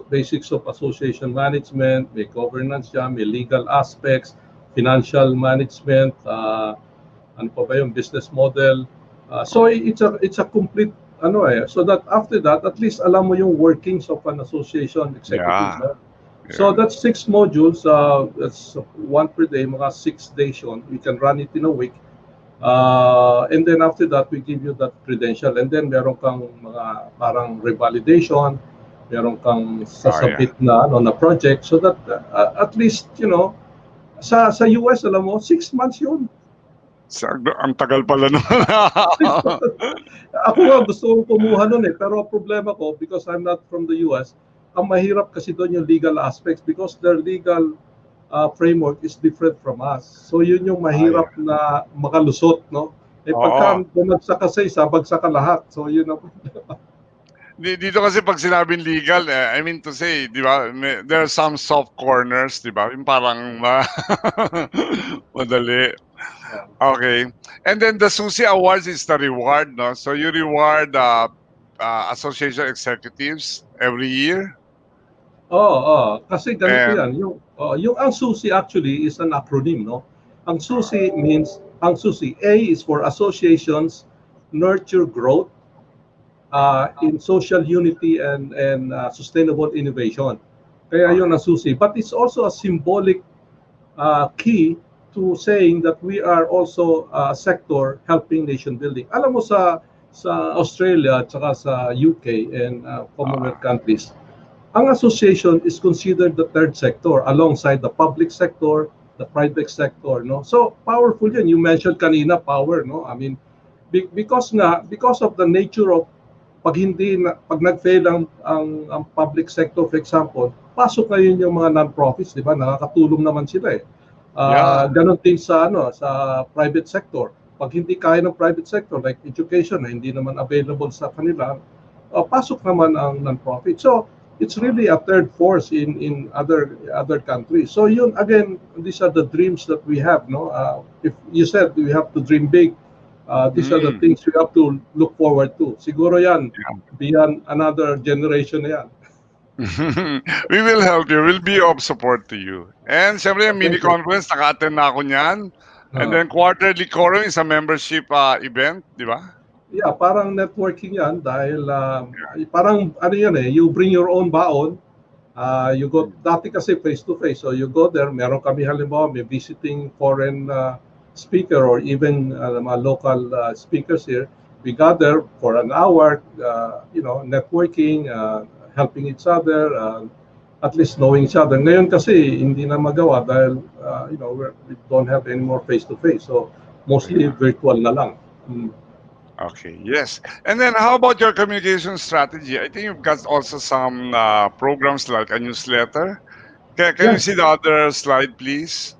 Basics of association management, may governance yan, may legal aspects, financial management, ano pa ba yung business model. So it's a complete so that after that at least alam mo yung workings of an association executive. So that's 6 modules, that's 1 per day, mga 6 days yun. We can run it in a week. And then after that we give you that credential and then meron kang mga parang revalidation, meron kang sasabit na project so that at least sa US alam mo 6 months yun. Ang tagal pala naman. Ako nga gusto kong kumuha nun eh, pero problema ko because I'm not from the US, ang mahirap kasi doon yung legal aspects because their legal framework is different from us. So yun yung mahirap na makalusot, no? Pagka Oo. bumagsak ka sa isa, bagsak ka lahat. So, yun ang Dito kasi pag sinabing legal, I mean to say, di ba, there are some soft corners, di ba? Yung parang madali. Okay. And then the Susi Awards is the reward, no? So you reward association executives every year. Kasi ganito And yan. Yung ang SUSI actually is an acronym, no? Ang SUSI means, ang SUSI, A is for Associations Nurture Growth in Social Unity and Sustainable Innovation. Kaya yun ang SUSI. But it's also a symbolic key to saying that we are also a sector helping nation building. Alam mo sa Australia at saka sa UK and Commonwealth countries, ang association is considered the third sector alongside the public sector, the private sector, no? So powerful yun. You mentioned kanina power, no? I mean, because of the nature of pag nag-fail ang public sector, for example, pasok ngayon yung mga non-profits, di ba? Nakakatulong naman sila eh. Ganon din sa private sector. Pag hindi kaya ng private sector like education na hindi naman available sa kanila, pasok naman ang non-profit. So it's really a third force in other countries. So yun again, these are the dreams that we have, no? If you said we have to dream big, these are the things we have to look forward to. Siguro yan, beyond another generation na yan. we will help you. We'll be of support to you. And siyempre, yung mini conference, naka-attend na ako niyan. And then quarterly quorum is a membership event, di ba? Yeah, parang networking yan dahil parang ano yan eh, you bring your own baon. You go, dati kasi face-to-face. So you go there, meron kami halimbawa, may visiting foreign speaker or even mga local speakers here. We gather for an hour, networking, helping each other, at least knowing each other. Ngayon kasi hindi na magawa dahil we don't have any more face-to-face. So mostly virtual na lang. Okay, yes. And then how about your communication strategy? I think you've got also some programs like a newsletter. Can you see the other slide, please?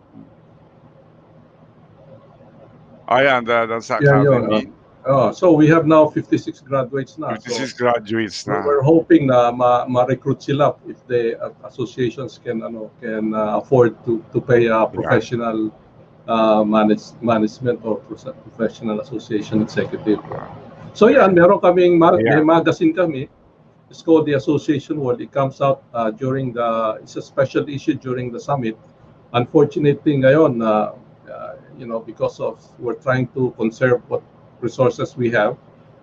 Yeah, that's academy. So we have now 56 graduates na. 56 graduates na. We're hoping na ma-recruit sila if the associations can afford to pay a professional management or professional association executive. So yan, meron kaming may magazine kami. It's called the Association World. It comes out it's a special issue during the summit. Unfortunately ngayon, because of we're trying to conserve what resources we have.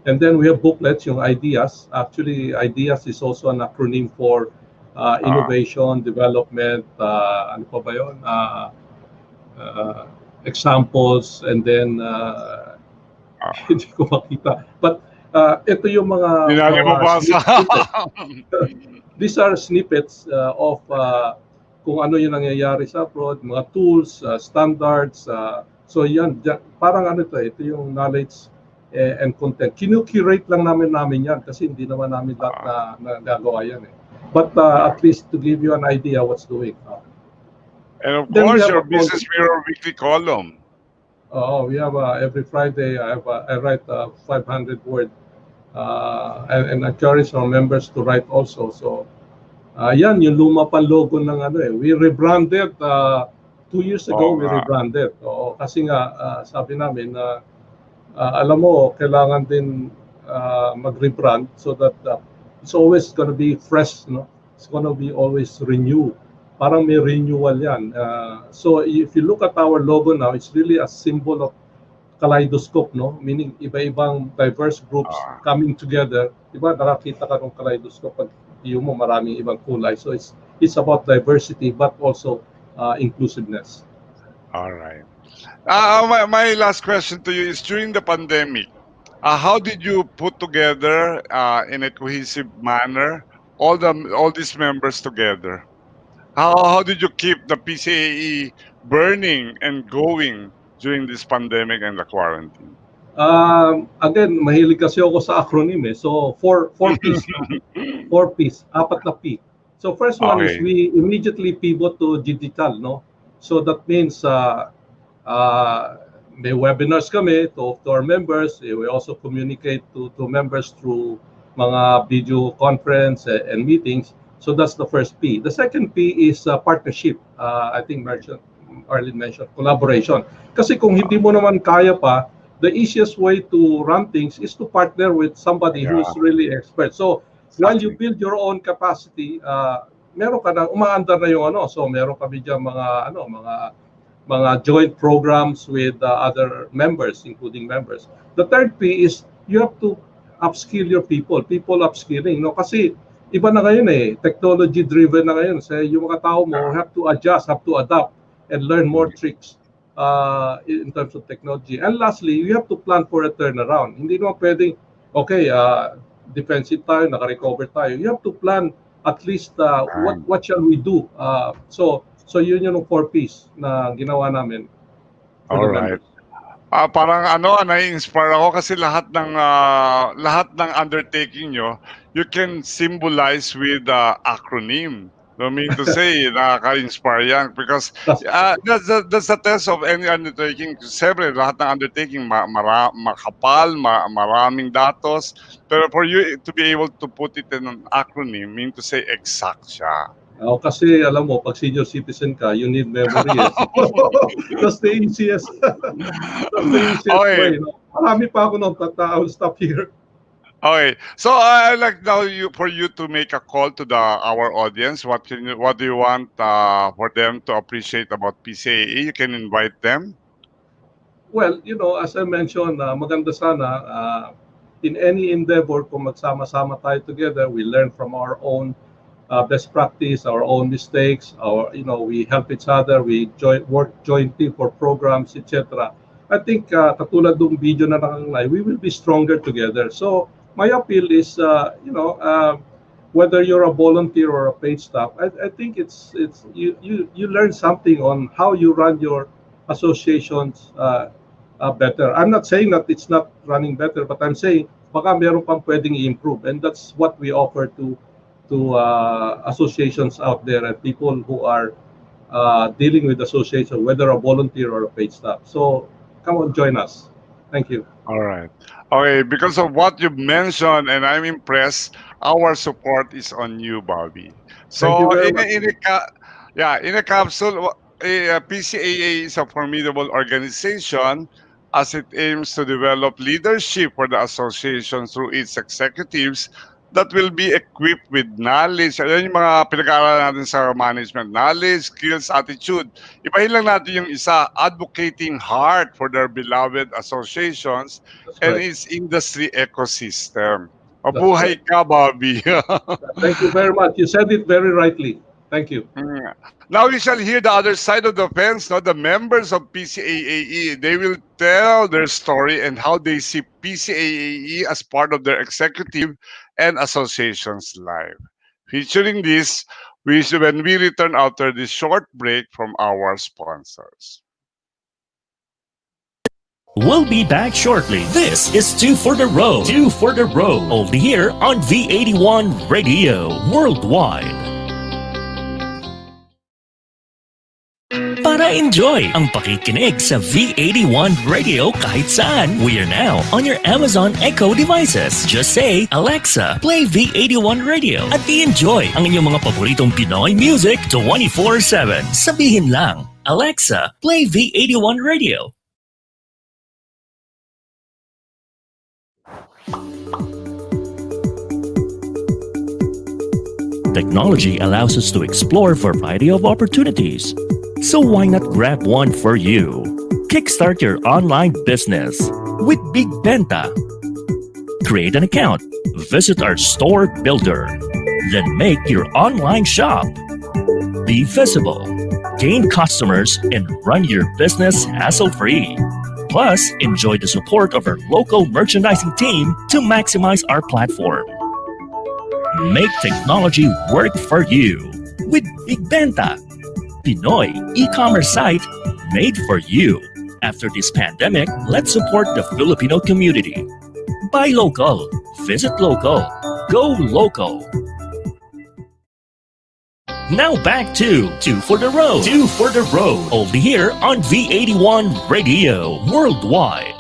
And then we have booklets, yung ideas. Actually, ideas is also an acronym for innovation, development, ano pa ba yun? Examples, and then hindi ko makita. But ito yung mga these are snippets of kung ano yung nangyayari sa abroad, mga tools, standards. So yan, parang ito yung knowledge and content. Kinu-curate lang namin yan kasi hindi naman namin lahat na gagawa yan eh. But at least to give you an idea what's doing. And of course, your Business Bureau weekly column. We have every Friday. I write a 500-word, and encourage our members to write also. So, yan yung luma pang logo ng We rebranded 2 years ago. We rebranded. Kasi nga sabi namin na alam mo kailangan din mag-rebrand so that it's always going to be fresh, no? It's going to be always renewed. Parang may renewal yan. So if you look at our logo now, it's really a symbol of kaleidoscope, no? Meaning iba-ibang diverse groups coming together. Diba, nakakita ka ng kaleidoscope pag mo maraming ibang kulay. So it's about diversity but also inclusiveness. All right. My last question to you is, during the pandemic, how did you put together in a cohesive manner all these members together? How did you keep the PCAE burning and going during this pandemic and the quarantine? Again, mahilig kasi ako sa acronym eh. So 4Ps. 4Ps, 4 na P. So first one is we immediately pivot to digital, no? So that means may webinars kami to our members. We also communicate to members through mga video conference and meetings. So that's the first P. The second P is partnership. I think Arlene mentioned collaboration. Kasi kung hindi mo naman kaya pa, the easiest way to run things is to partner with somebody who's really expert. So while you build your own capacity, meron ka na umaandar na yung ano. So meron kami diyan mga joint programs with other members, including members. The third P is you have to upskill your people upskilling, no? Kasi iba na ngayon technology driven na ngayon. So yung mga tao mo have to adjust, have to adapt and learn more tricks in terms of technology. And lastly, you have to plan for a turnaround. Hindi naman pwedeng defensive tayo, naka-recover tayo. You have to plan at least what shall we do. So yun yung 4 Ps na ginawa namin. All right. Parang na-inspire ako kasi lahat ng undertaking nyo, you can symbolize with acronym. I mean to say, nakaka-inspire yan because that's the test of any undertaking. Siyempre, lahat ng undertaking makapal, maraming datos. Pero for you to be able to put it in an acronym, mean to say exact siya. Kasi alam mo, pag senior citizen ka, you need memory. That's the easiest. That's the easiest way. No? Marami pa ako nung I'll stop here. Okay, so I'd like now for you to make a call to our audience. What do you want for them to appreciate about PCAA? You can invite them. Well, as I mentioned, maganda sana in any endeavor kung magsama-sama tayo together, we learn from our own best practice, our own mistakes, we help each other, we work jointly for programs, etc. I think katulad ng video na nakanglay, we will be stronger together. So my appeal is, whether you're a volunteer or a paid staff, I think it's you learn something on how you run your associations better. I'm not saying that it's not running better, but I'm saying baka meron pang pwedeng i-improve, and that's what we offer to associations out there and people who are dealing with association, whether a volunteer or a paid staff. So come on, join us. Thank you. All right. Okay, because of what you mentioned, and I'm impressed, our support is on you, Bobby. So in a capsule, PCAA is a formidable organization as it aims to develop leadership for the association through its executives that will be equipped with knowledge. Ayan yung mga pinag-aaralan natin sa management, knowledge, skills, attitude. Ibahin lang natin yung isa, advocating hard for their beloved associations and its industry ecosystem. Mabuhay ka, Bobby. Thank you very much. You said it very rightly. Thank you. Now we shall hear the other side of the fence, the members of PCAAE. They will tell their story and how they see PCAAE as part of their executive and association's life. Featuring this, when we return after this short break from our sponsors. We'll be back shortly. This is Two for the Road. Two for the Road. Only here on V81 Radio Worldwide. Para enjoy ang pakikinig sa V81 Radio kahit saan. We are now on your Amazon Echo devices. Just say, Alexa, play V81 Radio at i-enjoy ang inyong mga paboritong Pinoy music 24/7. Sabihin lang, Alexa, play V81 Radio. Technology allows us to explore a variety of opportunities. So why not grab one for you? Kickstart your online business with Big Benta. Create an account, visit our store builder, then make your online shop. Be visible, gain customers, and run your business hassle-free. Plus, enjoy the support of our local merchandising team to maximize our platform. Make technology work for you with Big Benta. Pinoy e-commerce site made for you. After this pandemic, let's support the Filipino community. Buy local, visit local, go local. Now back to Two for the Road. Two for the Road. Only here on V81 Radio Worldwide.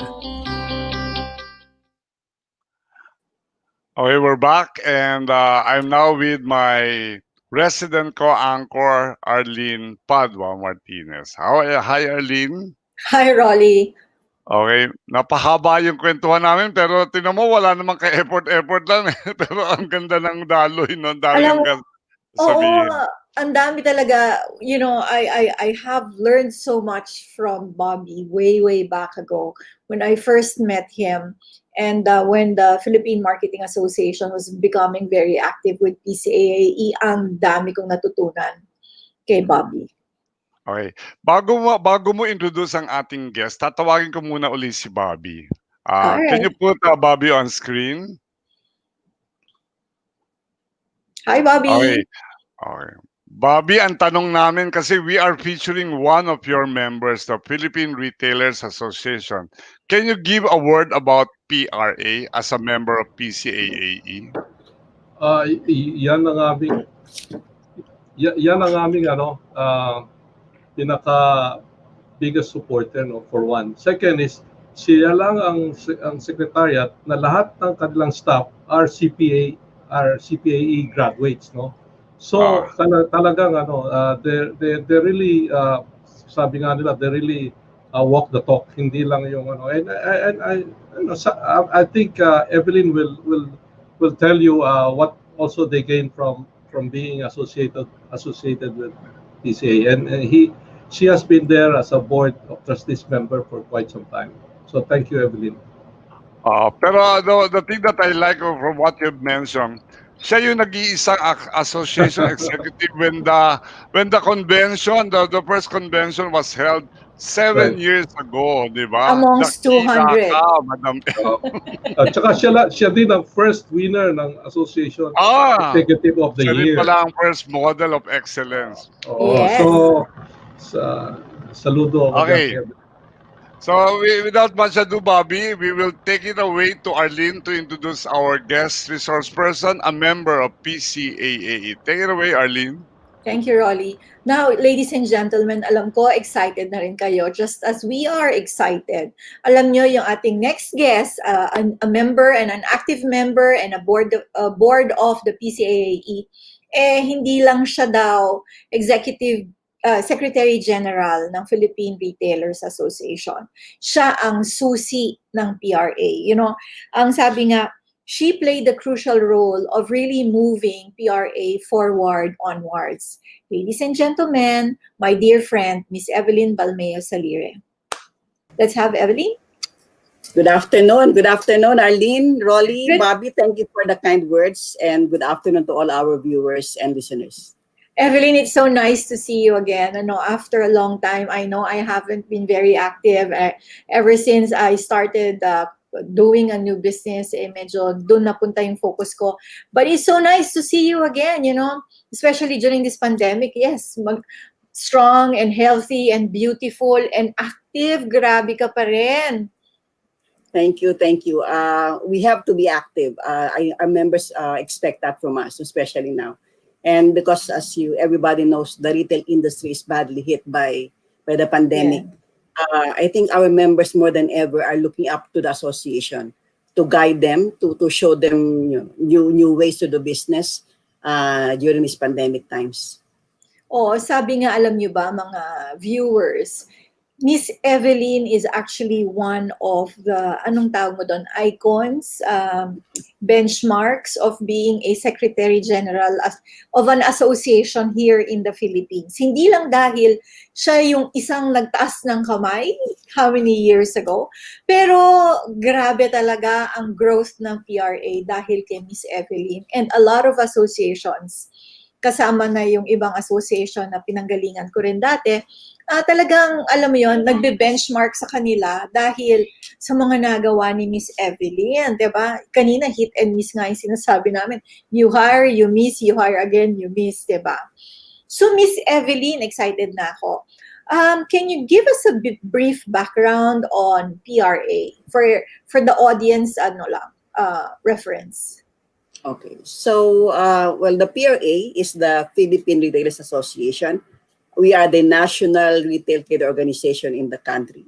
Okay, we're back, and I'm now with my resident co-anchor, Arlene Padua-Martinez. Hi, Arlene. Hi, Rolly. Okay, napahaba yung kwentuhan namin, pero tinan mo, wala namang ka-effort lang. Pero ang ganda ng daloy, no? Ang dami Alam mo, ng oo, sabihin. ang dami talaga. You know, I have learned so much from Bobby way back ago when I first met him. And when the Philippine Marketing Association was becoming very active with PCAAE, ang dami kong natutunan kay Bobby. Okay. Bago mo introduce ang ating guest, tatawagin ko muna uli si Bobby. Can you put Bobby on screen? Hi, Bobby. Okay. Bobby, ang tanong namin kasi we are featuring one of your members, the Philippine Retailers Association. Can you give a word about PRA as a member of PCAAE? Yan ang aming pinaka biggest supporter, no, for one. Second is siya lang ang secretariat na lahat ng kanilang staff are CPAE graduates, no. So talagang they really sabi nga nila, they really walk the talk, hindi lang yung and I think Evelyn will tell you what also they gain from being associated with PCA, and she has been there as a board of trustees member for quite some time. So thank you, Evelyn. Pero the thing that I like from what you've mentioned, siya yung nag-iisang association executive when the convention, the first convention was held 7 years ago, di ba? Amongst 200. Madam. At saka siya din ang first winner ng association executive of the year. Siya rin pala ang first model of excellence. Yes. So, saludo. Okay. So without much ado, Bobby, we will take it away to Arlene to introduce our guest resource person, a member of PCAAE. Take it away, Arlene. Thank you, Rolly. Now, ladies and gentlemen, alam ko excited na rin kayo, just as we are excited. Alam nyo, yung ating next guest, a member and an active member and a board of the PCAAE, hindi lang siya daw executive Secretary General ng Philippine Retailers Association. Siya ang susi ng PRA. You know, ang sabi nga, she played the crucial role of really moving PRA forward onwards. Ladies and gentlemen, my dear friend, Miss Evelyn Balmeo Salire. Let's have Evelyn. Good afternoon. Good afternoon, Arlene, Rolly, Bobby. Thank you for the kind words, and good afternoon to all our viewers and listeners. Evelyn, it's so nice to see you again. After a long time, I know I haven't been very active ever since I started doing a new business. Medyo dun napunta yung focus ko. But it's so nice to see you again, especially during this pandemic. Yes, strong and healthy and beautiful and active. Grabe ka pa rin. Thank you. We have to be active. Our members expect that from us, especially now. And because, as everybody knows, the retail industry is badly hit by the pandemic. Yeah. I think our members more than ever are looking up to the association to guide them, to show them new ways to do business during these pandemic times. Sabi nga, alam nyo ba, mga viewers, Miss Evelyn is actually one of the, icons, benchmarks of being a Secretary General of an association here in the Philippines. Hindi lang dahil siya yung isang nagtaas ng kamay, how many years ago, pero grabe talaga ang growth ng PRA dahil kay Miss Evelyn and a lot of associations. Kasama na yung ibang association na pinanggalingan ko rin dati, talagang, alam mo yon, nagbe-benchmark sa kanila dahil sa mga nagawa ni Miss Evelyn, diba? Kanina, hit and miss nga yung sinasabi namin. You hire, you miss, you hire again, you miss, diba? So, Miss Evelyn, excited na ako. Can you give us a brief background on PRA for the audience, reference? Okay. So, well, the PRA is the Philippine Retailers Association. We are the national retail trade organization in the country.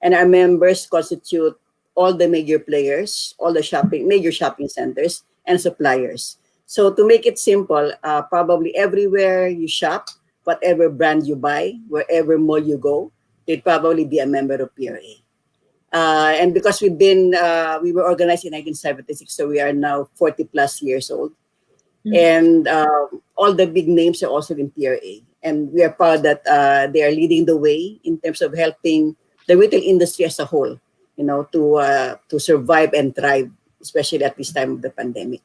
And our members constitute all the major players, all the major shopping centers and suppliers. So to make it simple, probably everywhere you shop, whatever brand you buy, wherever mall you go, they'd probably be a member of PRA. And because we were organized in 1976, so we are now 40 plus years old. And all the big names are also in PRA. And we are proud that they are leading the way in terms of helping the retail industry as a whole, to survive and thrive, especially at this time of the pandemic.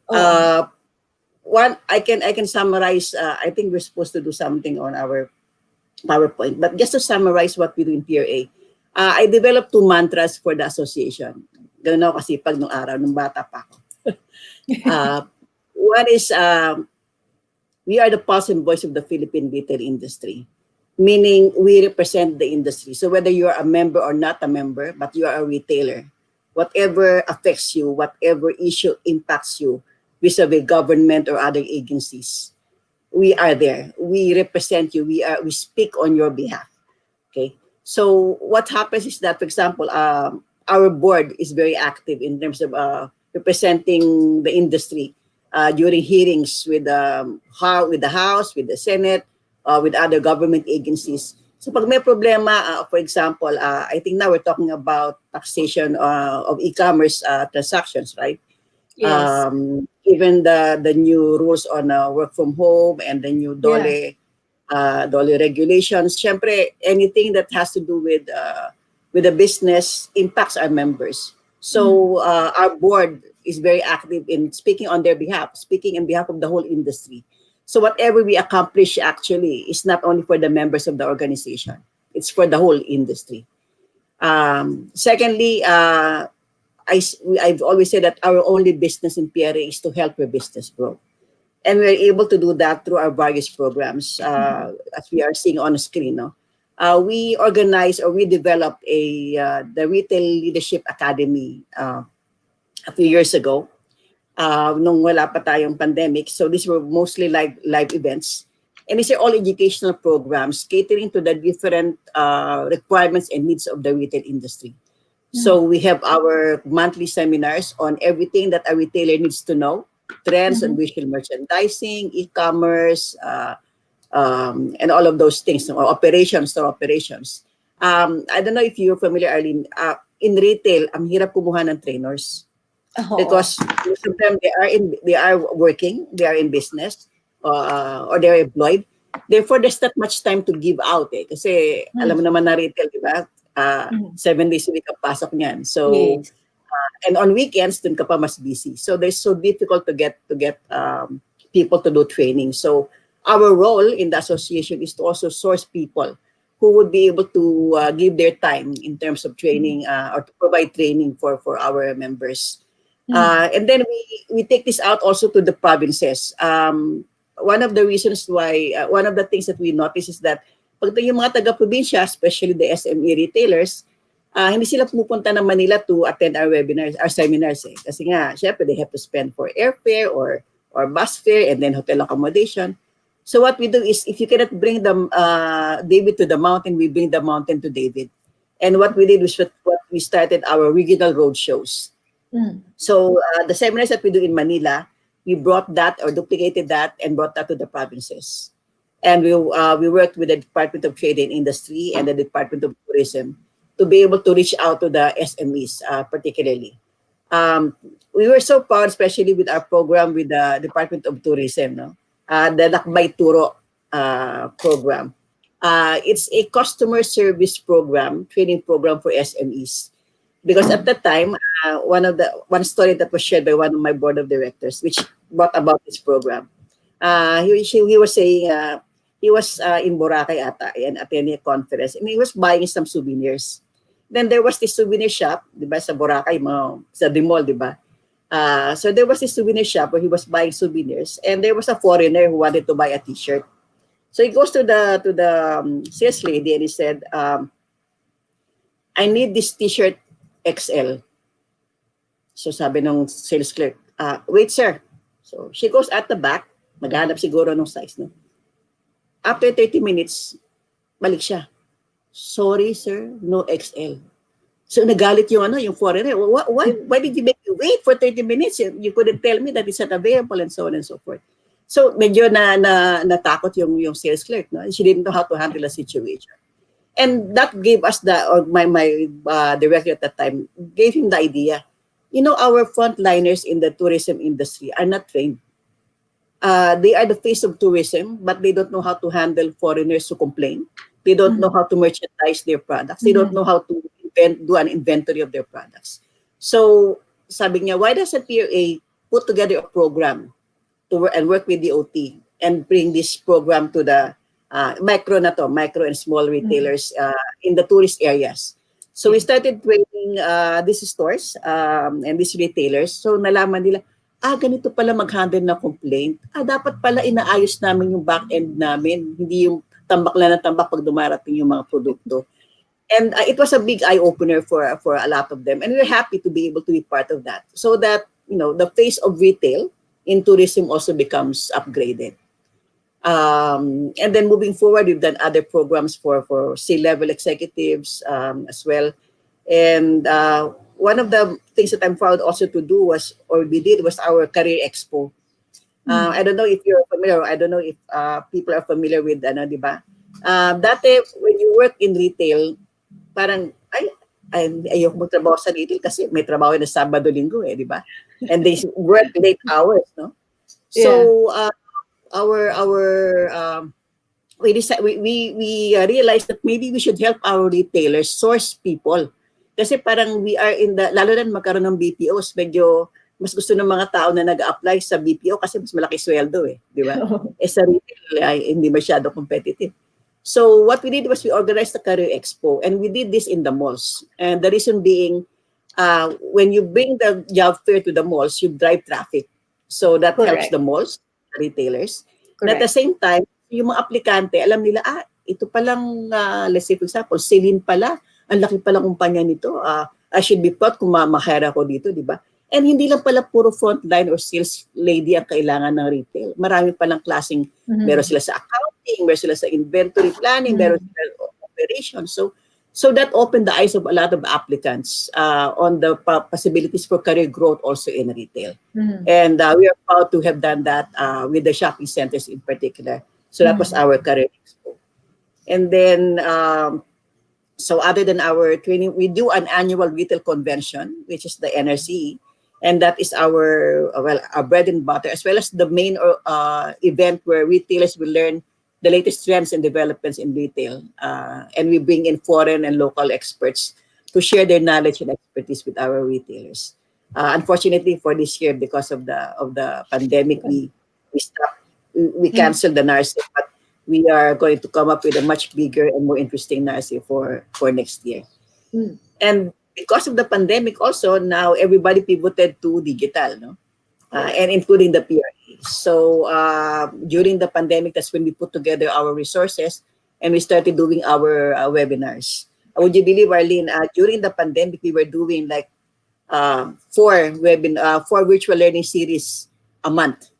One, I can summarize. I think we're supposed to do something on our PowerPoint, but just to summarize what we do in PRA, I developed 2 mantras for the association. Ganun ako kasi pag nung araw, nung bata pa ako. One is, we are the pulse and voice of the Philippine retail industry, meaning we represent the industry. So whether you are a member or not a member, but you are a retailer, whatever affects you, whatever issue impacts you vis-a-vis government or other agencies, we are there. We represent you. We speak on your behalf. Okay. So what happens is that, for example, our board is very active in terms of representing the industry during hearings with the House, with the Senate, with other government agencies. So pag may problema, for example, I think now we're talking about taxation of e-commerce transactions, right? Yes. Given the new rules on work from home and the new DOLE regulations, syempre, anything that has to do with the business impacts our members. So our board is very active in speaking on their behalf, speaking on behalf of the whole industry. So whatever we accomplish actually is not only for the members of the organization, it's for the whole industry. Secondly, I've always said that our only business in PRA is to help your business grow. And we're able to do that through our various programs, as we are seeing on the screen. No? We organized or we developed the Retail Leadership Academy a few years ago, nung wala pa tayong pandemic. So these were mostly live events. And these are all educational programs catering to the different requirements and needs of the retail industry. So we have our monthly seminars on everything that a retailer needs to know, trends on visual merchandising, e-commerce, and all of those things, or operations. I don't know if you're familiar, Arlene, in retail, ang hirap kumuha ng trainers. Because most of them, they are working, they are in business, or they are employed. Therefore, there's not much time to give out. Kasi alam mo naman na retail, di ba? 7 days a week ang pasok niyan. So, and on weekends, dun ka pa mas busy. So, it's so difficult to get people to do training. So, our role in the association is to also source people who would be able to give their time in terms of training or to provide training for our members. And then we take this out also to the provinces. One of the reasons why, one of the things that we notice is that pag yung mga taga-probinsya, especially the SME retailers, hindi sila pumupunta ng Manila to attend our webinars, our seminars. Kasi nga, syempre, they have to spend for airfare or bus fare and then hotel accommodation. So what we do is, if you cannot bring David to the mountain, we bring the mountain to David. And what we did was what we started our regional road shows. So the seminars that we do in Manila, we brought that or duplicated that and brought that to the provinces. And we worked with the Department of Trade and Industry and the Department of Tourism to be able to reach out to the SMEs particularly. We were so proud, especially with our program with the Department of Tourism, the Lakbay Turo program. It's a customer service program, training program for SMEs. Because at that time, one story that was shared by one of my board of directors, which brought about this program, he was saying he was in Boracay ata and attending a conference, and he was buying some souvenirs. Then there was this souvenir shop, di ba, sa Boracay, sa Dimol, di ba? So there was this souvenir shop where he was buying souvenirs, and there was a foreigner who wanted to buy a T-shirt. So he goes to the sales lady and he said, I need this T-shirt XL. So sabi ng sales clerk, wait sir. So she goes at the back, maghanap siguro ng size, no? After 30 minutes, balik siya. Sorry sir, no XL. So nagalit yung foreigner. Why did you make me wait for 30 minutes? You couldn't tell me that it's not available and so on and so forth. So medyo natakot yung sales clerk, no? She didn't know how to handle the situation. And that gave us my director at that time gave him the idea. Our frontliners in the tourism industry are not trained. They are the face of tourism, but they don't know how to handle foreigners who complain. They don't know how to merchandise their products. They don't know how to do an inventory of their products. So, sabi niya, why doesn't PRA put together a program and work with the OT and bring this program to the micro and small retailers in the tourist areas. So we started training these stores and these retailers. So nalaman nila, ganito pala mag-handle na complaint. Dapat pala inaayos namin yung back-end namin. Hindi yung tambak lang na tambak pag dumarating yung mga produkto. And it was a big eye-opener for a lot of them. And we're happy to be able to be part of that. So that, the face of retail in tourism also becomes upgraded. And then moving forward, we've done other programs for C-level executives as well. And one of the things that I'm proud also to do was our Career Expo. I don't know if you're familiar. I don't know if people are familiar with di ba? Dati, when you work in retail, parang, ayoko magtrabaho sa retail kasi may trabaho na Sabado, Linggo, di ba? And they work late hours, no? So, we realized that maybe we should help our retailers source people. Kasi parang we are lalo na magkaroon ng BPOs, medyo mas gusto ng mga tao na nag-apply sa BPO kasi mas malaki sweldo di ba? Sa retail ay hindi masyado competitive. So what we did was we organized the Career Expo and we did this in the malls. And the reason being, when you bring the job fair to the malls, you drive traffic. So that helps the malls, the retailers. And at the same time, yung mga aplikante, alam nila, ito palang, let's say for example, Celine pala, ang laki pala kumpanya nito. I should be proud kung ma-hire ako dito, di ba? And hindi lang pala puro frontline or sales lady ang kailangan ng retail. Marami palang klaseng, meron sila sa accounting, meron sila sa inventory planning, meron sila sa operations. So that opened the eyes of a lot of applicants on the possibilities for career growth also in retail. And we are proud to have done that with the shopping centers in particular. So that was our Career Expo. And then, so other than our training, we do an annual retail convention, which is the NRCE. And that is our bread and butter, as well as the main event where retailers will learn the latest trends and developments in retail. And we bring in foreign and local experts to share their knowledge and expertise with our retailers. Unfortunately, for this year, because of the pandemic, we stopped. We canceled the NARCE, but we are going to come up with a much bigger and more interesting NARCE for next year. And because of the pandemic also, now everybody pivoted to digital, no? And including the PRA. So during the pandemic, that's when we put together our resources and we started doing our webinars. Would you believe, Arlene, during the pandemic, we were doing like 4 virtual learning series a month.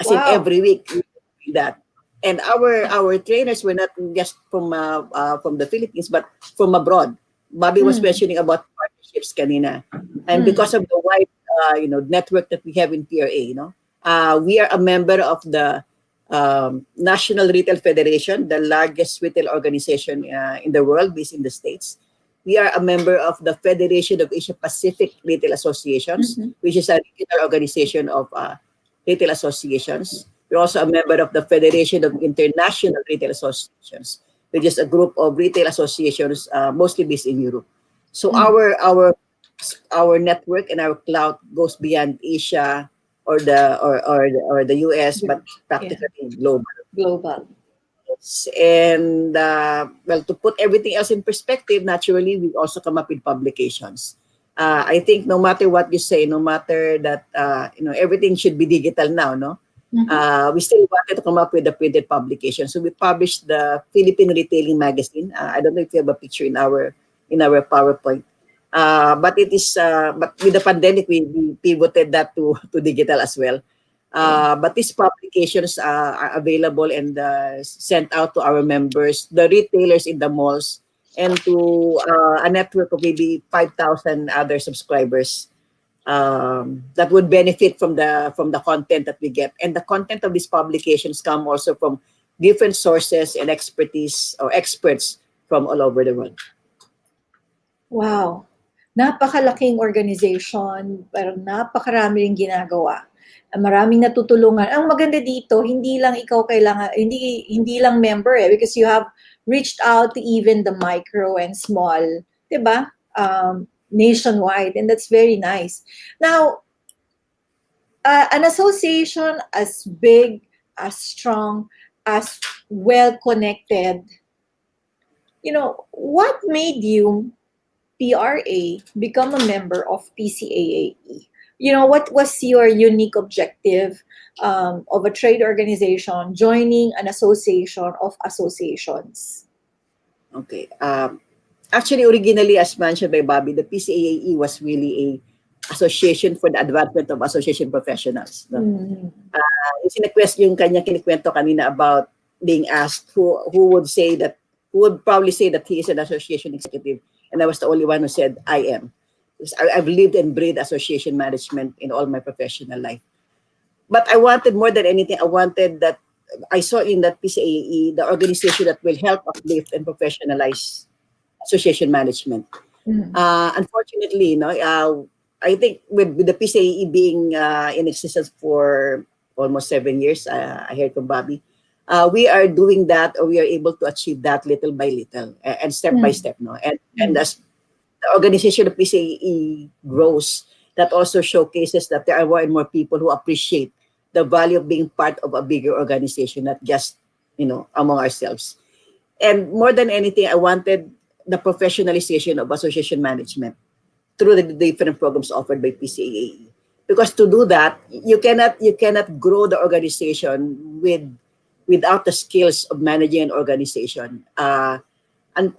As in every week, we do that. And our trainers were not just from the Philippines, but from abroad. Bobby was mentioning about partnerships kanina. And because of the wide network that we have in PRA, we are a member of the National Retail Federation, the largest retail organization in the world, based in the States. We are a member of the Federation of Asia Pacific Retail Associations, which is a retail organization of retail associations. We're also a member of the Federation of International Retail Associations, which is a group of retail associations mostly based in Europe. So our network and our cloud goes beyond Asia or the US, but practically global. And to put everything else in perspective, naturally we also come up with publications. I think no matter what you say, no matter that everything should be digital now, no? We still wanted to come up with a printed publication. So we published the Philippine Retailing Magazine. I don't know if you have a picture in our PowerPoint. But it is, but with the pandemic, we pivoted that to digital as well. But these publications are available and sent out to our members, the retailers in the malls, and to a network of maybe 5,000 other subscribers that would benefit from the content that we get. And the content of these publications come also from different sources and expertise or experts from all over the world. Wow. Napakalaking organization, pero napakarami ring ginagawa. Maraming natutulungan. Ang maganda dito, hindi lang ikaw kailangan, hindi lang member because you have reached out to even the micro and small, 'di ba? Nationwide, and that's very nice. Now, an association as big, as strong, as well connected, what made you PRA become a member of PCAAE? What was your unique objective of a trade organization joining an association of associations? Okay. Actually, originally, as mentioned by Bobby, the PCAAE was really a association for the advancement of association professionals. No? Yung kanya kinikwento kanina about being asked who would probably say that he is an association executive, and I was the only one who said I am. Because I've lived and breathed association management in all my professional life. But I wanted more than anything, I saw in that PCAAE the organization that will help uplift and professionalize association management. Unfortunately, I think with the PCAAE being in existence for almost 7 years, I heard from Bobby, we are doing that, or we are able to achieve that little by little and step by step. And as the organization of PCAAE grows, that also showcases that there are more and more people who appreciate the value of being part of a bigger organization, not just among ourselves. And more than anything, I wanted the professionalization of association management through the different programs offered by PCAAE. Because to do that, you cannot grow the organization without the skills of managing an organization. And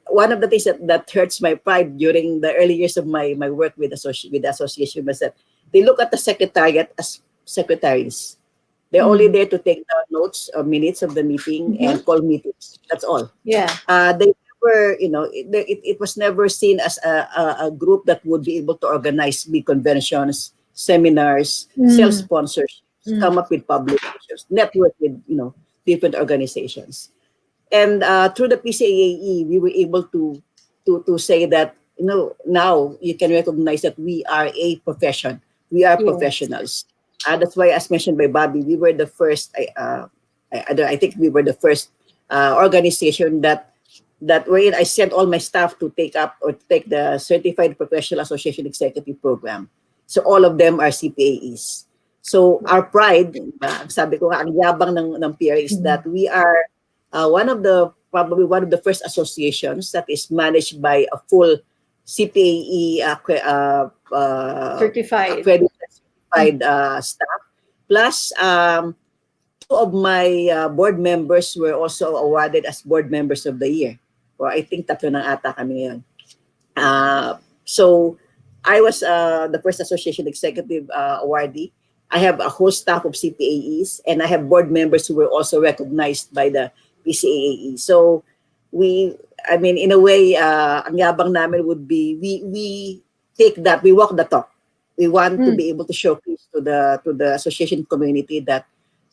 one of the things that hurts my pride during the early years of my work with the association was that they look at the secretariat as secretaries. They're only there to take down notes or minutes of the meeting and call meetings. That's all. Yeah. They never, it was never seen as a group that would be able to organize big conventions, seminars, self-sponsors, come up with publications, network with different organizations. And through the PCAAE, we were able to say that now you can recognize that we are a profession. We are professionals. That's why, as mentioned by Bobby, we were the first. I think we were the first organization that wherein I sent all my staff to take the Certified Professional Association Executive Program. So all of them are CPAEs. So our pride, sabi ko nga, ang yabang ng PRA is that we are probably one of the first associations that is managed by a full CPAE accredited staff. Plus, two of my board members were also awarded as board members of the year. Or I think tatlo na ata kami ngayon. So I was the first association executive awardee. I have a whole staff of CPAEs, and I have board members who were also recognized by the PCAAE. So in a way, ang yabang namin would be we take that, we walk the talk. We want to be able to showcase to the association community that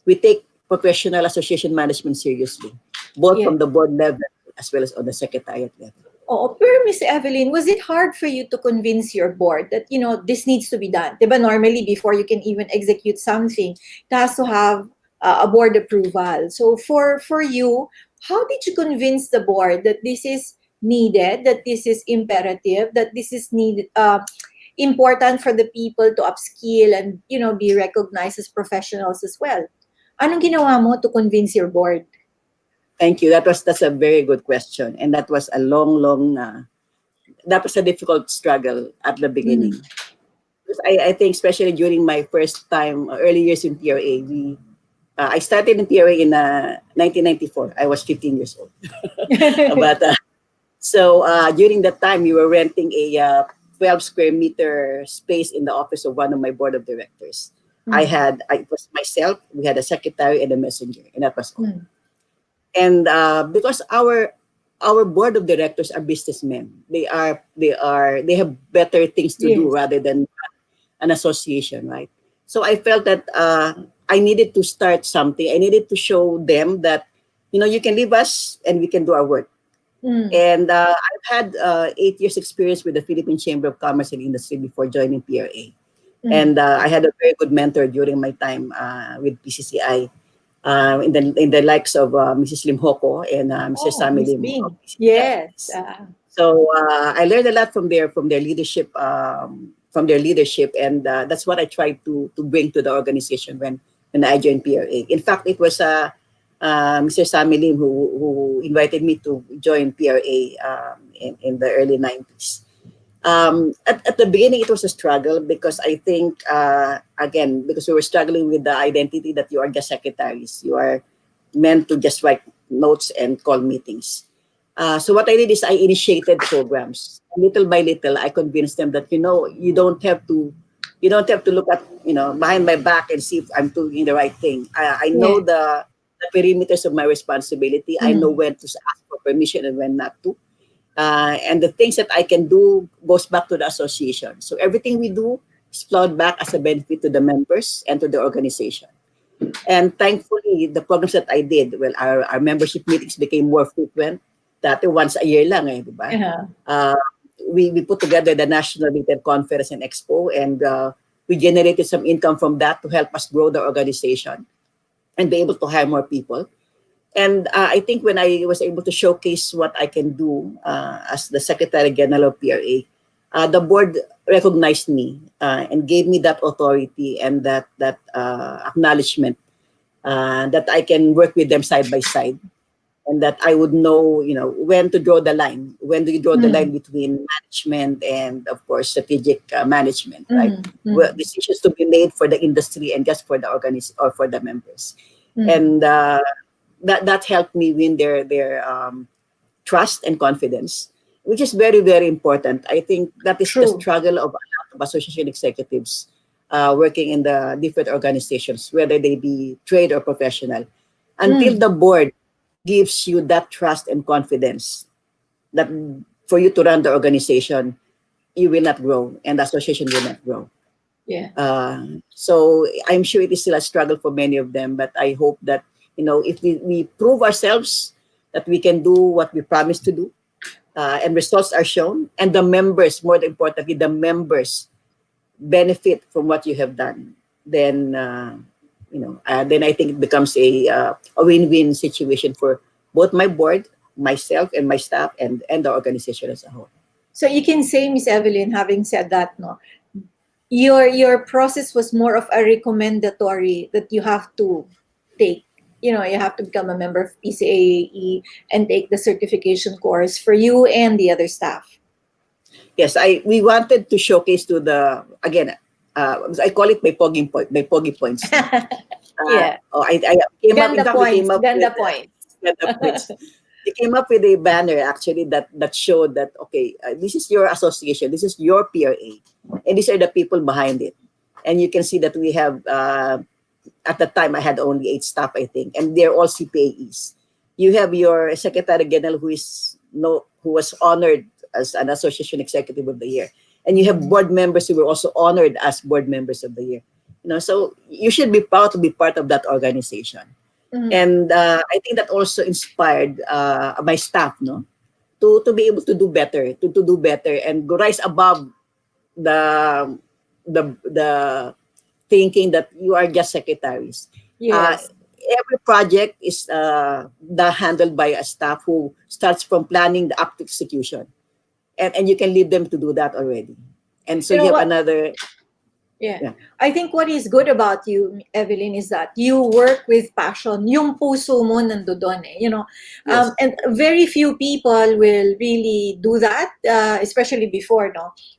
we take professional association management seriously, both from the board level as well as on the secretariat level. Oh, pero Miss Evelyn, was it hard for you to convince your board that this needs to be done? Diba normally before you can even execute something, it has to have a board approval. So for you, how did you convince the board that this is needed, that this is imperative, that this is needed, important for the people to upskill and be recognized as professionals as well? Anong ginawa mo to convince your board? Thank you. That's a very good question, and that was a long. That was a difficult struggle at the beginning. I think especially during my first time, early years in PRA, I started in PRA in 1994. I was 15 years old. But So during that time, we were renting a 12 square meter space in the office of one of my board of directors. It was myself, we had a secretary and a messenger, and that was all. And because our board of directors are businessmen, they have better things to do rather than an association, right? So I felt that I needed to start something. I needed to show them that, you can leave us and we can do our work. And I've had 8 years experience with the Philippine Chamber of Commerce and Industry before joining PRA. And I had a very good mentor during my time with PCCI, in the likes of Mrs. Lim Hoko and Mr. Sami Miss Lim. Bing. of PCCI. Yes. So I learned a lot from their leadership, and that's what I tried to bring to the organization when I joined PRA. In fact, it was Mr. Sami Lim who invited me to join PRA in the early 90s. At the beginning, it was a struggle because I think, again, because we were struggling with the identity that you are just secretaries. You are meant to just write notes and call meetings. So what I did is I initiated programs. Little by little, I convinced them that, you don't have to look at, behind my back and see if I'm doing the right thing. I know the perimeters of my responsibility. I know when to ask for permission and when not to. And the things that I can do goes back to the association. So everything we do is plowed back as a benefit to the members and to the organization. And thankfully, the programs that I did, well, our membership meetings became more frequent. Dati once a year lang, diba? We put together the National Retail Conference and Expo, and we generated some income from that to help us grow the organization and be able to hire more people. And I think when I was able to showcase what I can do as the Secretary General of PRA, the board recognized me and gave me that authority and that acknowledgement that I can work with them side by side, and that I would know, when to draw the line. When do you draw the line between management and, of course, strategic management, right? Well, decisions to be made for the industry and just for the organization or for the members, and that helped me win their trust and confidence, which is very, very important. I think that is the struggle of a lot of association executives working in the different organizations, whether they be trade or professional. Until the board gives you that trust and confidence that for you to run the organization, you will not grow and the association will not grow. So I'm sure it is still a struggle for many of them, but I hope that, if we prove ourselves that we can do what we promised to do, and results are shown, and the members, more importantly, the members benefit from what you have done, then then I think it becomes a win-win situation for both my board, myself, and my staff, and the organization as a whole. So you can say, Miss Evelyn, having said that, your process was more of a recommendatory that you have to take. You have to become a member of PCAE and take the certification course for you and the other staff. Yes, we wanted to showcase to the, again, I call it my pogi points. Yeah. I came up. In fact, we came up Ganda with points. We came up with a banner actually that showed that, okay, this is your association, this is your PRA, and these are the people behind it. And you can see that we have, at the time I had only 8 staff, I think, and they're all CPAEs. You have your Secretary General who was honored as an Association Executive of the Year. And you have board members who were also honored as board members of the year. So you should be proud to be part of that organization. And I think that also inspired my staff, to be able to do better, to do better and go rise above the thinking that you are just secretaries. Yes. Every project is handled by a staff who starts from planning up to execution. And you can leave them to do that already. And so you have another... Yeah. I think what is good about you, Evelyn, is that you work with passion. Yung puso mo nandoon eh, Yes. And very few people will really do that, especially before,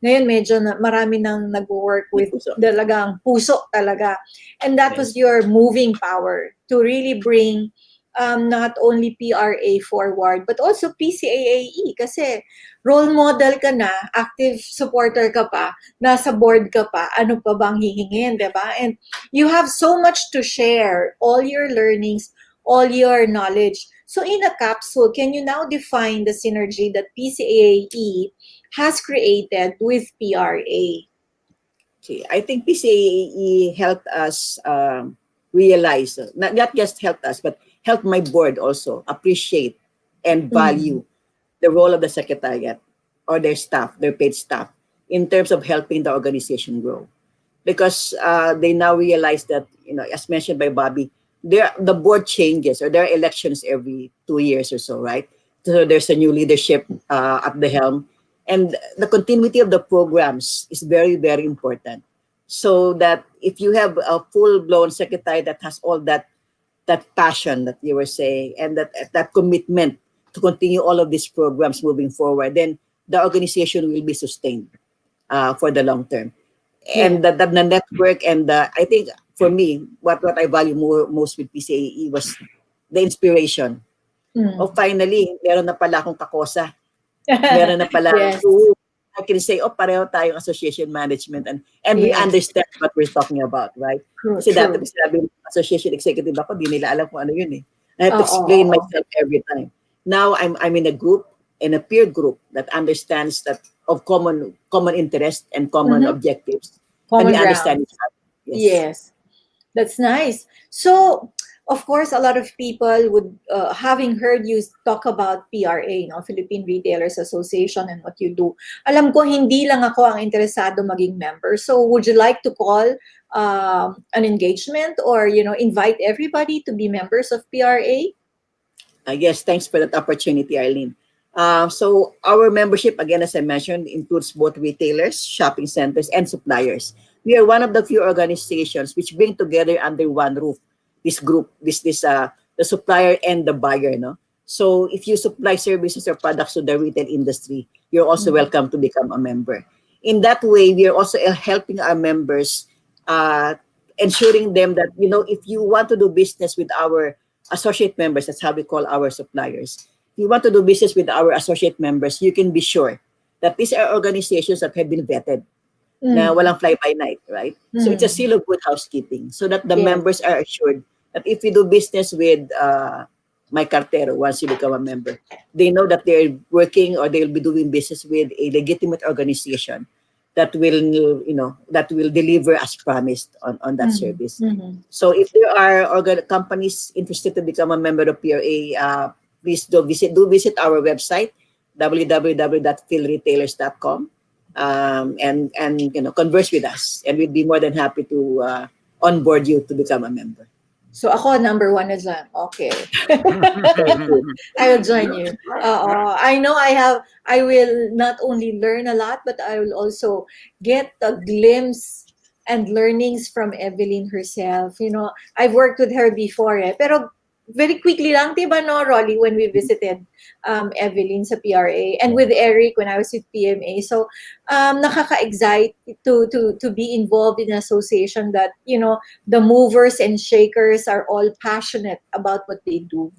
Ngayon medyo marami nang nag-work with talagang puso talaga. And that was your moving power to really bring not only PRA forward, but also PCAAE. Kasi role model ka na, active supporter ka pa, nasa board ka pa, ano pa bang hihingin, diba? And you have so much to share, all your learnings, all your knowledge. So in a capsule, can you now define the synergy that PCAAE has created with PRA? Okay, I think PCAE helped us realize, not just helped us, but helped my board also appreciate and value the role of the secretariat or their staff, their paid staff, in terms of helping the organization grow. Because they now realize that, as mentioned by Bobby, the board changes, or there are elections every 2 years or so, right? So there's a new leadership at the helm. And the continuity of the programs is very, very important. So that if you have a full-blown secretary that has all that passion that you were saying, and that commitment to continue all of these programs moving forward, then the organization will be sustained for the long term. And the network, and I think for me, what I value most with PCAE was the inspiration. Oh, finally, meron na pala akong kakosa. Meron na pala. I can say, pareho tayong association management, and we understand what we're talking about, right? Kasi dati sinabi, association executive ako, di nila alam kung ano yun eh. I have to explain myself every time. Now I'm in a group, in a peer group that understands that of common interest and common objectives. Common and we understand each other. Yes, that's nice. So, of course, a lot of people would, having heard you talk about PRA, Philippine Retailers Association, and what you do, alam ko hindi lang ako ang interesado maging member. So would you like to call an engagement, or, invite everybody to be members of PRA? Yes, thanks for that opportunity, Arlene. So our membership, again, as I mentioned, includes both retailers, shopping centers, and suppliers. We are one of the few organizations which bring together under one roof this group, the supplier and the buyer, no? So if you supply services or products to the retail industry, you're also welcome to become a member. In that way, we are also helping our members, ensuring them that, if you want to do business with our associate members, that's how we call our suppliers. If you want to do business with our associate members, you can be sure that these are organizations that have been vetted. Na walang fly-by-night, right? So it's a seal of good housekeeping, so that the members are assured that if you do business with my cartero, once you become a member, they know that they're working, or they'll be doing business with a legitimate organization that will, that will deliver as promised on that service. So if there are companies interested to become a member of PRA, please do visit our website, www.philretailers.com. And converse with us, and we'd be more than happy to onboard you to become a member. So ako, number 1 na dyan. Okay. I will join you. I know I will not only learn a lot, but I will also get a glimpse and learnings from Evelyn herself. I've worked with her before, pero very quickly lang, diba, no, Rolly, when we visited Evelyn sa PRA, and with Eric when I was with PMA. So nakaka-excite to be involved in an association that, the movers and shakers are all passionate about what they do.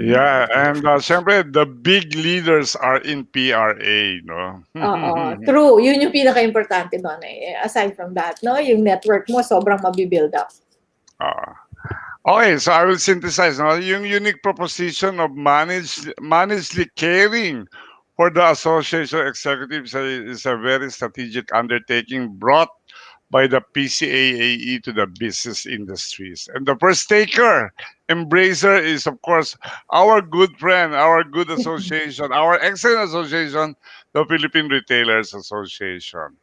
Yeah, and syempre, the big leaders are in PRA, no? True. Yun yung pinaka-importante doon eh. Aside from that, no, yung network mo sobrang mabibuild up. Okay, so I will synthesize. Yung unique proposition of managedly caring for the association executives is a very strategic undertaking brought by the PCAAE to the business industries. And the first taker, embracer, is, of course, our good friend, our good association, our excellent association, the Philippine Retailers Association.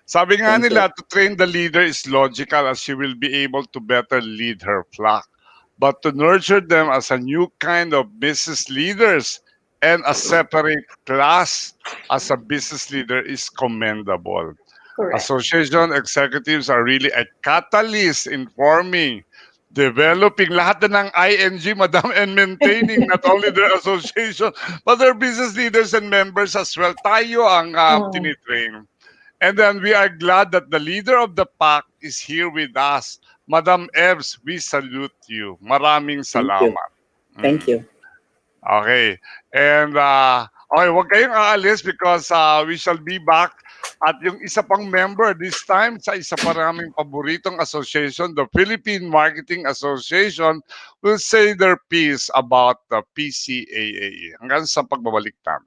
Sabi nga nila, to train the leader is logical, as she will be able to better lead her flock. But to nurture them as a new kind of business leaders and a separate class as a business leader is commendable. Correct. Association executives are really a catalyst in forming, developing lahat na ng ING, madam, and maintaining not only their association, but their business leaders and members as well. Tayo ang tinitrain. And then we are glad that the leader of the pack is here with us, Madam Evs, we salute you. Maraming Thank you. salamat. Thank you. Okay. And, okay, huwag kayong aalis because we shall be back. At yung isa pang member this time sa isa pa naming paboritong association, the Philippine Marketing Association, will say their piece about the PCAAE. Hanggang sa pagbabalik namin.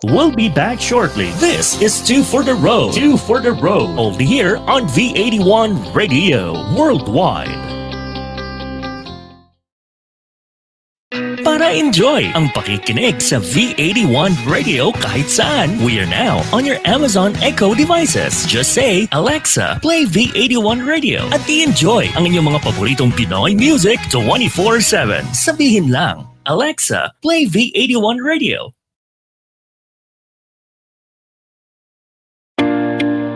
We'll be back shortly. This is Two for the Road. Two for the Road. Only here on V81 Radio Worldwide. Para enjoy ang pakikinig sa V81 Radio kahit saan. We are now on your Amazon Echo devices. Just say, Alexa, play V81 Radio at i-enjoy ang inyong mga paboritong Pinoy music 24/7. Sabihin lang, Alexa, play V81 Radio.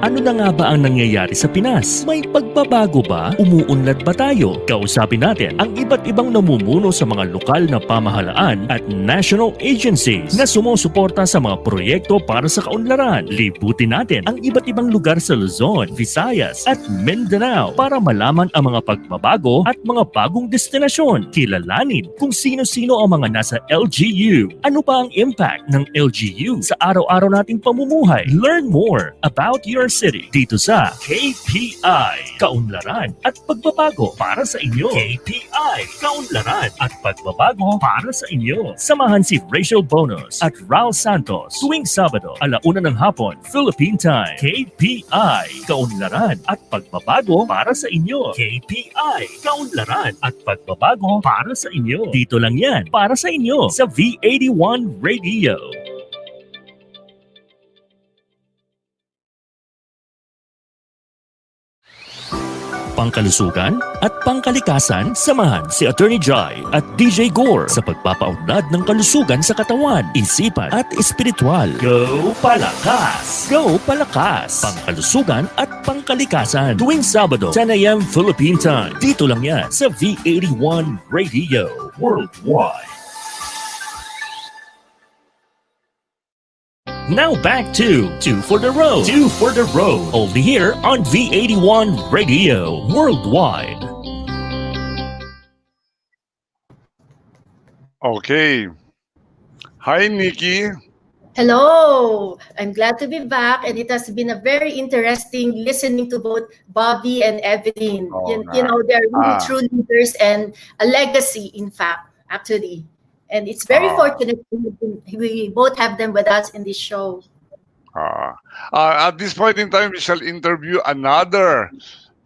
Ano na nga ba ang nangyayari sa Pinas? May pagbabago ba? Umuunlad ba tayo? Kausapin natin ang iba't ibang namumuno sa mga lokal na pamahalaan at national agencies na sumusuporta sa mga proyekto para sa kaunlaran. Libutin natin ang iba't ibang lugar sa Luzon, Visayas at Mindanao para malaman ang mga pagbabago at mga bagong destinasyon. Kilalanin kung sino-sino ang mga nasa LGU. Ano ba ang impact ng LGU sa araw-araw nating pamumuhay? Learn more about your city dito sa KPI, Kaunlaran at Pagbabago para sa inyo. KPI, Kaunlaran at Pagbabago para sa inyo. Samahan si Rachel Bonus at Raul Santos tuwing Sabado, 1:00 ng hapon, Philippine Time. KPI, Kaunlaran at Pagbabago para sa inyo. KPI, Kaunlaran at Pagbabago para sa inyo. Dito lang yan para sa inyo sa V81 Radio. Pangkalusugan at pangkalikasan, samahan si Attorney Jai at DJ Gore sa pagpapaunlad ng kalusugan sa katawan, isipan at espiritual. Go Palakas! Go Palakas! Pangkalusugan at pangkalikasan tuwing Sabado, 10 a.m. Philippine Time. Dito lang yan sa V81 Radio Worldwide. Now back to Two for the Road. Two for the Road. Only here on V81 Radio Worldwide. Okay. Hi, Nikki. Hello! I'm glad to be back, and it has been a very interesting listening to both Bobby and Evelyn. You know, they're really true leaders and a legacy, in fact, actually. And it's very fortunate we both have them with us in this show. At this point in time, we shall interview another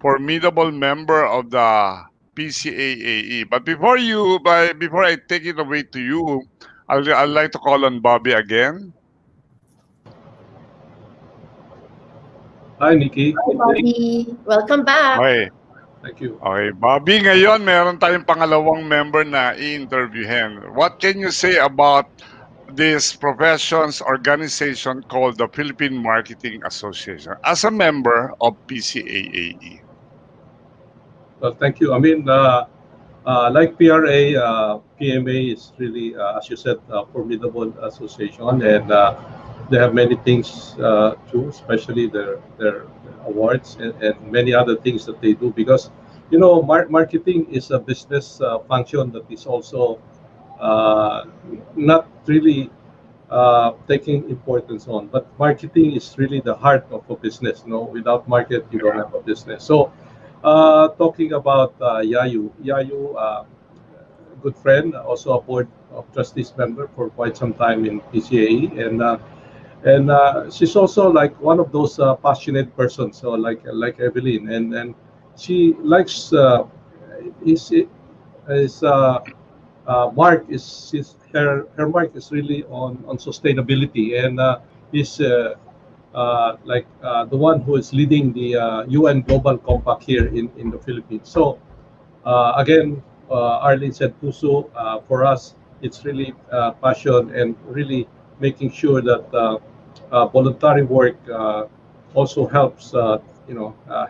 formidable member of the PCAAE. But before I take it away to you, I'd like to call on Bobby again. Hi, Nikki. Hi, Bobby. Welcome back. Okay. Thank you. Okay, Bobby, ngayon meron tayong pangalawang member na i-interviewin. What can you say about this professions organization called the Philippine Marketing Association as a member of PCAAE? Well, thank you. I mean, like PRA, PMA is really, as you said, a formidable association, and they have many things too, especially their awards and many other things that they do, because you know marketing is a business function that is also not really taking importance on, but marketing is really the heart of a business. No, without market you don't have a business. So talking about Yayu, good friend, also a board of trustees member for quite some time in PCAE, and she's also like one of those passionate persons, so like Evelyn, and she likes mark is her mark is really on sustainability, and is like the one who is leading the UN Global Compact here in the Philippines. So again, Arlene said puso, for us it's really passion and really making sure that voluntary work also helps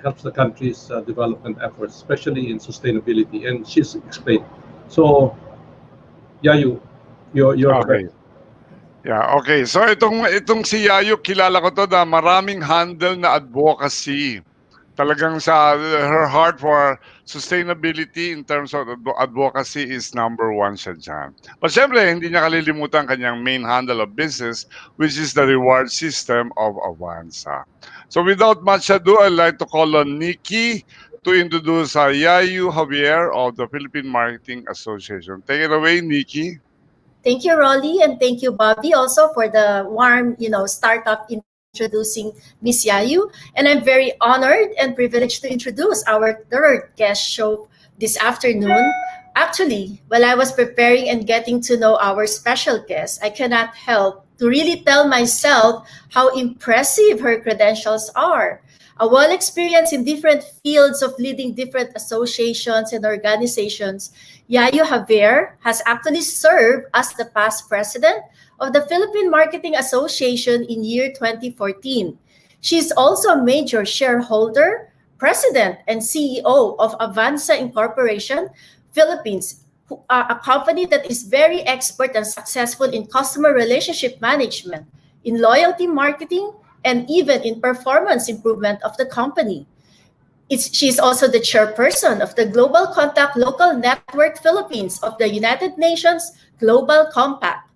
helps the country's development efforts, especially in sustainability, and she's explained. So Yayu, you're okay. Yeah, okay. So itong si Yayu, kilala ko to na maraming handle na advocacy Talagang her heart for sustainability in terms of advocacy is number one siya dyan. But syempre, hindi niya kalilimutan kanyang main handle of business, which is the reward system of Avanza. So without much ado, I'd like to call on Nikki to introduce Yayu Javier of the Philippine Marketing Association. Take it away, Nikki. Thank you, Rolly, and thank you, Bobby, also for the warm, startup introducing Miss Yayu. And I'm very honored and privileged to introduce our third guest show this afternoon. Actually, while I was preparing and getting to know our special guest, I cannot help to really tell myself how impressive her credentials are. A well experience in different fields of leading different associations and organizations, Yayo Javier has actually served as the past president of the Philippine Marketing Association in year 2014. She is also a major shareholder, president, and CEO of Avanza Incorporation Philippines, a company that is very expert and successful in customer relationship management, in loyalty marketing, and even in performance improvement of the company. She's also the chairperson of the Global Contact Local Network Philippines of the United Nations Global Compact,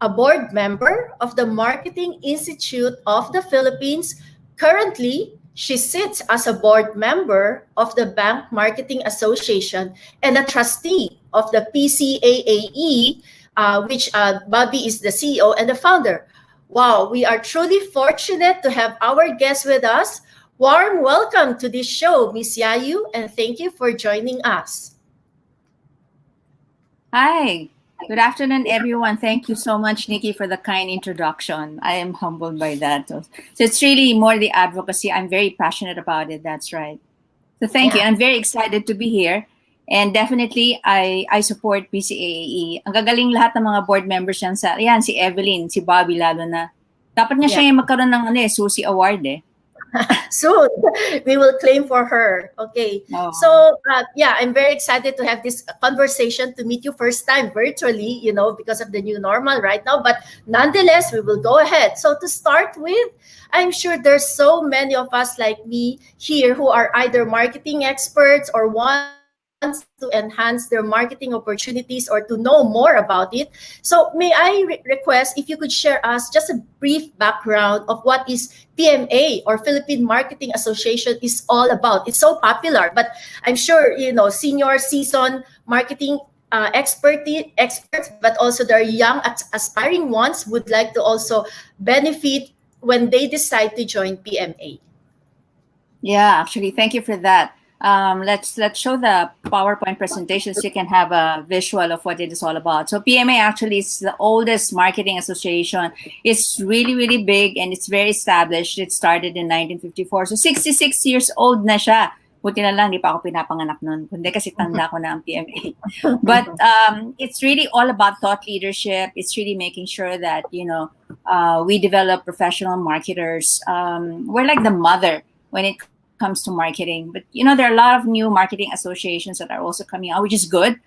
a board member of the Marketing Institute of the Philippines. Currently, she sits as a board member of the Bank Marketing Association and a trustee of the PCAAE, which Bobby is the CEO and the founder. Wow, we are truly fortunate to have our guest with us. Warm welcome to this show, Miss Yayu, and thank you for joining us. Hi, good afternoon, everyone. Thank you so much, Nikki, for the kind introduction. I am humbled by that. So it's really more the advocacy. I'm very passionate about it. That's right. So thank you. I'm very excited to be here. And definitely, I support PCAAE. Ang gagaling lahat ng mga board members yan si Evelyn, si Bobby lalo na. Dapat nga siya yung magkaroon ng Susi Award eh. Soon, we will claim for her. Okay. Oh. So, I'm very excited to have this conversation, to meet you first time virtually, because of the new normal right now. But nonetheless, we will go ahead. So to start with, I'm sure there's so many of us like me here who are either marketing experts or want to enhance their marketing opportunities or to know more about it. So may I request if you could share us just a brief background of what is PMA or Philippine Marketing Association is all about. It's so popular, but I'm sure, senior seasoned marketing experts, but also there are young aspiring ones would like to also benefit when they decide to join PMA. Yeah, actually, thank you for that. Let's show the PowerPoint presentation so you can have a visual of what it is all about. So PMA actually is the oldest marketing association. It's really, really big and it's very established. It started in 1954. So 66 years old na siya. Buti na lang, di pa ako pinapanganak nun. Kundi kasi tanda ko na ang PMA. But it's really all about thought leadership. It's really making sure that, we develop professional marketers. We're like the mother when it comes to marketing. But there are a lot of new marketing associations that are also coming out, which is good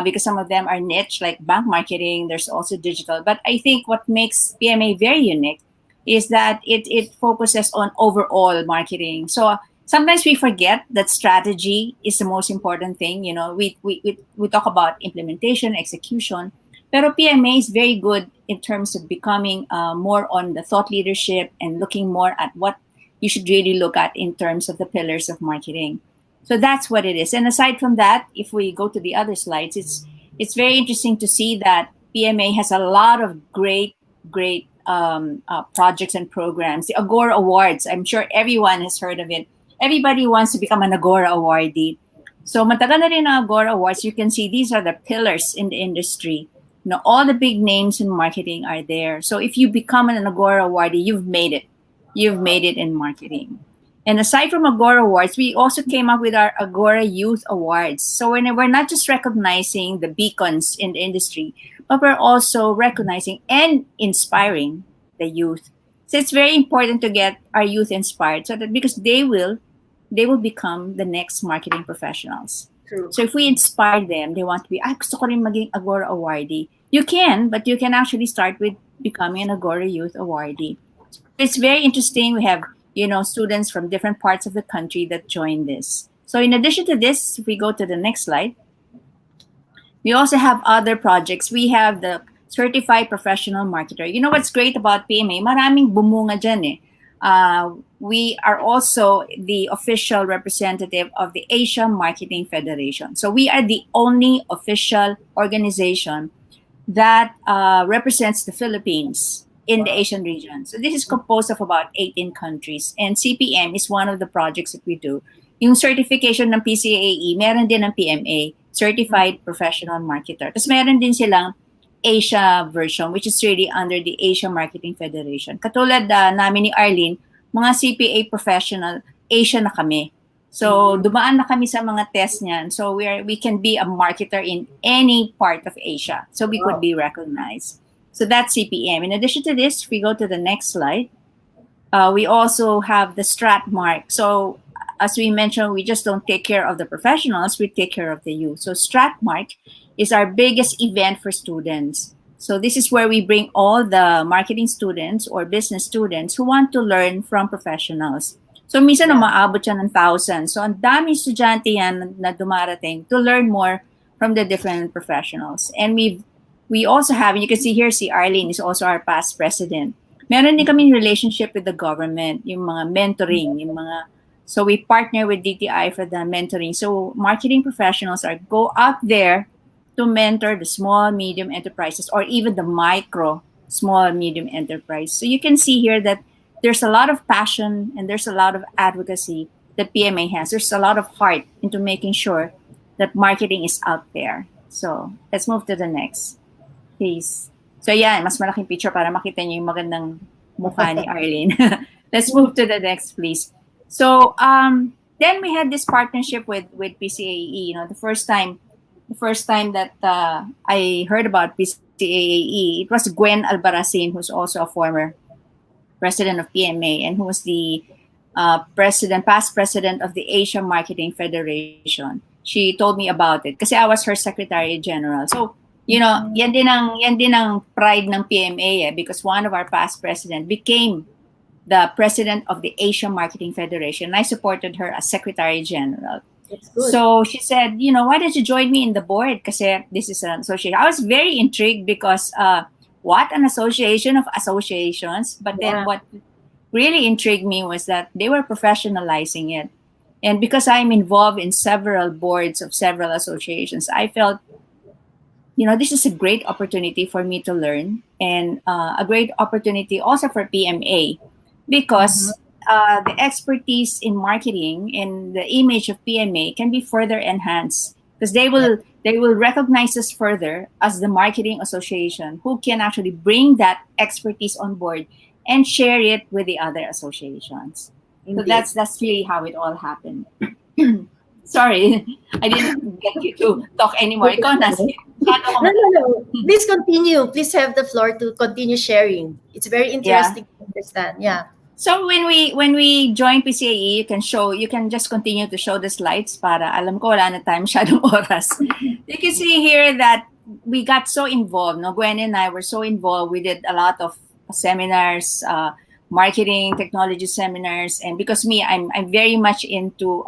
because some of them are niche, like bank marketing. There's also digital. But I think what makes PMA very unique is that it focuses on overall marketing. So sometimes we forget that strategy is the most important thing. We talk about implementation, execution, pero PMA is very good in terms of becoming more on the thought leadership and looking more at what you should really look at in terms of the pillars of marketing. So that's what it is. And aside from that, if we go to the other slides, it's very interesting to see that PMA has a lot of great projects and programs. The Agora Awards, I'm sure everyone has heard of it. Everybody wants to become an Agora awardee. So matagal na rin ang Agora Awards. You can see these are the pillars in the industry. All the big names in marketing are there. So if you become an Agora awardee, you've made it. You've made it in marketing. And aside from Agora Awards, we also came up with our Agora Youth Awards. So we're not just recognizing the beacons in the industry, but we're also recognizing and inspiring the youth. So it's very important to get our youth inspired so that because they will become the next marketing professionals. True. So if we inspire them, they want to be, gusto ko rin maging Agora awardee. You can, but you can actually start with becoming an Agora Youth Awardee. It's very interesting. We have students from different parts of the country that join this. So in addition to this, if we go to the next slide, we also have other projects. We have the Certified Professional Marketer. You know what's great about PMA? Maraming bumunga dyan eh. We are also the official representative of the Asia Marketing Federation. So we are the only official organization that represents the Philippines in the Asian region. So this is composed of about 18 countries. And CPM is one of the projects that we do. Yung certification ng PCAE, meron din ng PMA, Certified Professional Marketer. Tapos meron din silang Asia version, which is really under the Asia Marketing Federation. Katulad namin ni Arlene, mga CPA professional, Asia na kami. So dumaan na kami sa mga test niyan. So we can be a marketer in any part of Asia. So we could be recognized. So that's CPM. In addition to this, if we go to the next slide, we also have the Strat Mark. So as we mentioned, we just don't take care of the professionals, we take care of the youth. So Strat Mark is our biggest event for students. So this is where we bring all the marketing students or business students who want to learn from professionals. So minsan umaabot siya ng thousands. So ang daming estudyante yan na dumarating to learn more from the different professionals. And we also have, and you can see here, si Arlene is also our past president. Meron din kaming relationship with the government, yung mga mentoring, so we partner with DTI for the mentoring. So marketing professionals go out there to mentor the small, medium enterprises or even the micro, small, medium enterprise. So you can see here that there's a lot of passion and there's a lot of advocacy that PMA has. There's a lot of heart into making sure that marketing is out there. So let's move to the next, please. So yeah, mas malaking picture para makita niyo yung magandang mukha ni Arlene. Let's move to the next, please. So then we had this partnership with PCAE. The first time that I heard about PCAE, it was Gwen Albarracin, who's also a former president of PMA and who was the past president of the Asia Marketing Federation. She told me about it kasi I was her secretary general. So yan din ang pride ng PMA because one of our past president became the president of the Asia Marketing Federation. I supported her as Secretary General. So she said, why don't you join me in the board? Kasi this is an association. I was very intrigued because what an association of associations. But then what really intrigued me was that they were professionalizing it. And because I'm involved in several boards of several associations, I felt, this is a great opportunity for me to learn and a great opportunity also for PMA. Because the expertise in marketing and the image of PMA can be further enhanced because they will recognize us further as the marketing association who can actually bring that expertise on board and share it with the other associations. Indeed. So that's really how it all happened. Sorry, I didn't get you to talk anymore. No. Please continue. Please have the floor to continue sharing. It's very interesting to understand. Yeah. So when we join PCAE, you can just continue to show the slides para alam ko wala na time masyadong oras. You can see here that we got so involved. No, Gwen and I were so involved. We did a lot of seminars, marketing, technology seminars, and because I'm very much into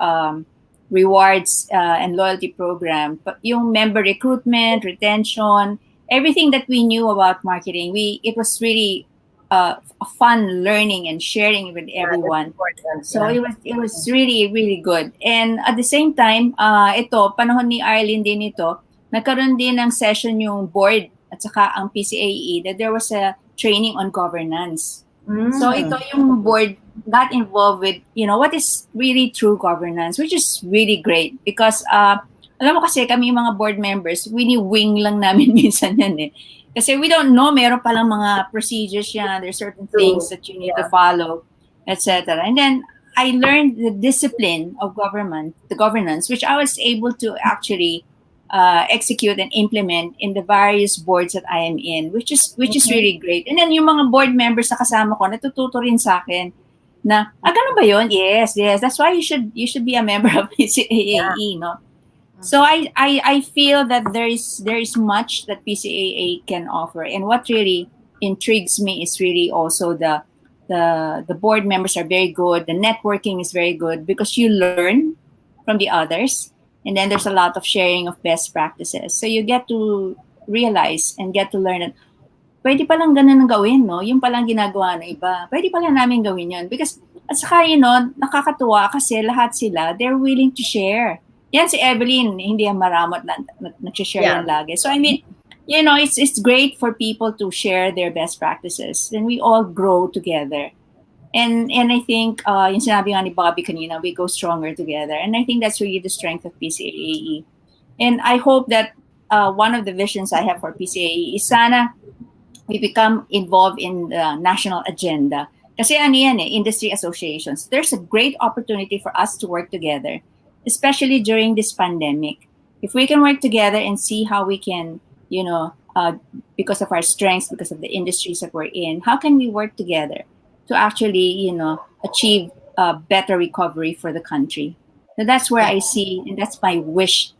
rewards and loyalty program, but yung member recruitment, retention, everything that we knew about marketing, it was really a fun learning and sharing with everyone. So it was really, really good. And at the same time, panahon ni Arlene din ito, nagkaroon din ng session yung board at saka ang PCAE that there was a training on governance. So ito yung board got involved with, what is really true governance, which is really great because alam mo kasi kami mga board members, wini-wing lang namin minsan yan eh. Kasi we don't know, meron palang mga procedures yan, there's certain things that you need to follow, etc. And then I learned the discipline of the governance, which I was able to actually execute and implement in the various boards that I am in, which is really great. And then yung mga board members na kasama ko, natututo rin sa akin na, ganun ba yun? Yes. That's why you should be a member of PCAE, no? So I feel that there is much that PCAA can offer, and what really intrigues me is really also the the board members are very good. The networking is very good because you learn from the others, and then there's a lot of sharing of best practices. So you get to realize and get to learn that pwede palang ganun ang gawin, no? Yung palang ginagawa ng iba. Pwede pala namin gawin yun. Because, at saka nakakatuwa kasi lahat sila, they're willing to share. Yan si Evelyn, hindi yan maramot na nag-share yan lagi. So I mean, it's great for people to share their best practices. Then we all grow together. And I think, yung sinabi nga ni Bobby kanina, we go stronger together. And I think that's really the strength of PCAAE. And I hope that one of the visions I have for PCAAE is sana we become involved in the national agenda. Kasi industry associations. There's a great opportunity for us to work together, especially during this pandemic. If we can work together and see how we can, because of our strengths, because of the industries that we're in, how can we work together to actually, achieve a better recovery for the country? So that's where I see, and that's my wish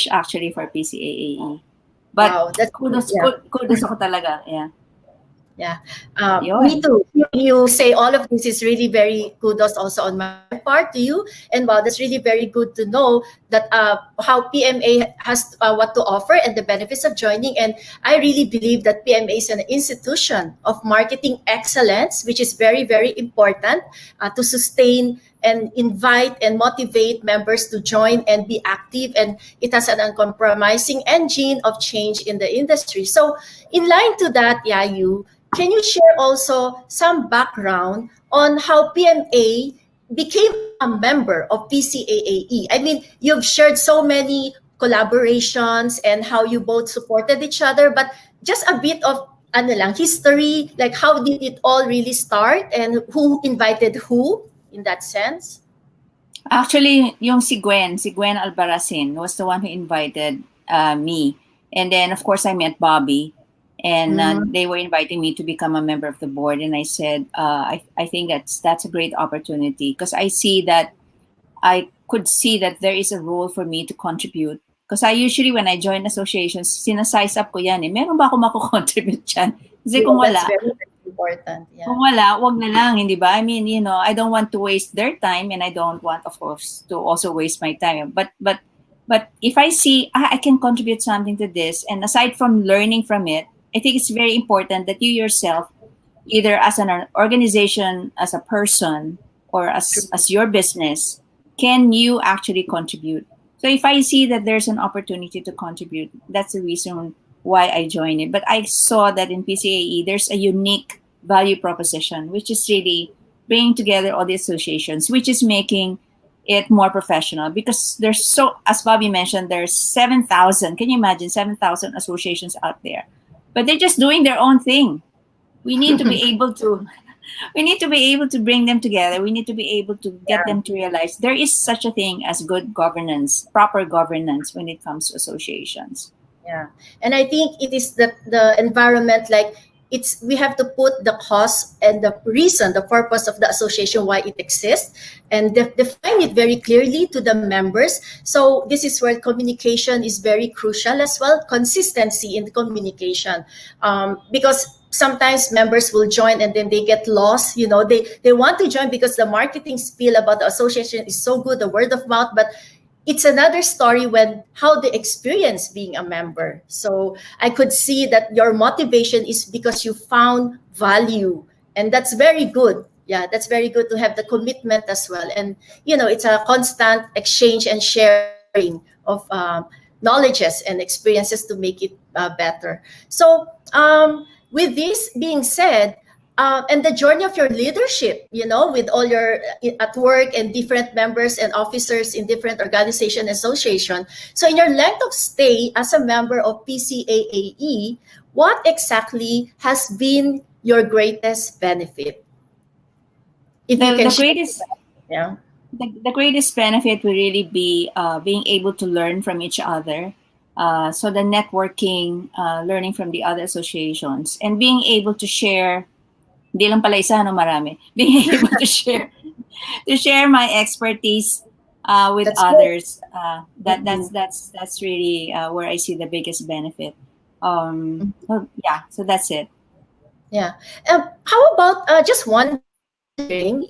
actually for PCAAE. But Wow, that's kudos ako talaga. Yeah. Me too. You say all of this is really very kudos also on my part to you. And wow, that's really very good to know that how PMA has what to offer and the benefits of joining. And I really believe that PMA is an institution of marketing excellence, which is very, very important to sustain and invite and motivate members to join and be active. And it has an uncompromising engine of change in the industry. So in line to that, can you share also some background on how PMA became a member of PCAAE? I mean, you've shared so many collaborations and how you both supported each other, but just a bit of history, like how did it all really start and who invited who in that sense? Actually, yung si Gwen Albarracin was the one who invited me. And then, of course, I met Bobby. And they were inviting me to become a member of the board. And I said, I think that's a great opportunity because I could see that there is a role for me to contribute. Because I usually, when I join associations, sinasize up ko yan. Meron ba ako mako-contribute dyan? Kasi kung wala, that's very important. Yeah. Kung wala, wag na lang, hindi ba? I mean, I don't want to waste their time and I don't want, of course, to also waste my time. But if I see I can contribute something to this, and aside from learning from it, I think it's very important that you yourself, either as an organization, as a person, or as your business, can you actually contribute? So if I see that there's an opportunity to contribute, that's the reason why I joined it. But I saw that in PCAE, there's a unique value proposition, which is really bringing together all the associations, which is making it more professional. Because there's as Bobby mentioned, there's 7,000. Can you imagine 7,000 associations out there? But they're just doing their own thing. We need to be able to bring them together. We need to be able to get them to realize there is such a thing as good governance, proper governance when it comes to associations. Yeah. And I think it is the environment, we have to put the cause and the reason, the purpose of the association, why it exists, and define it very clearly to the members. So this is where communication is very crucial as well, consistency in the communication. Because sometimes members will join and then they get lost. They want to join because the marketing spiel about the association is so good, the word of mouth, but it's another story when how they experience being a member. So I could see that your motivation is because you found value, and that's very good. Yeah, that's very good to have the commitment as well. And it's a constant exchange and sharing of knowledges and experiences to make it better. So with this being said, and the journey of your leadership, with all your at work and different members and officers in different organization association. So in your length of stay as a member of PCAAE, what exactly has been your greatest benefit? If you can the greatest benefit will really be being able to learn from each other. So the networking, learning from the other associations, and being able to share. Hindi lang pala isa, marami. Being able to share my expertise with others. That's really where I see the biggest benefit. So that's it. Yeah. How about just one wondering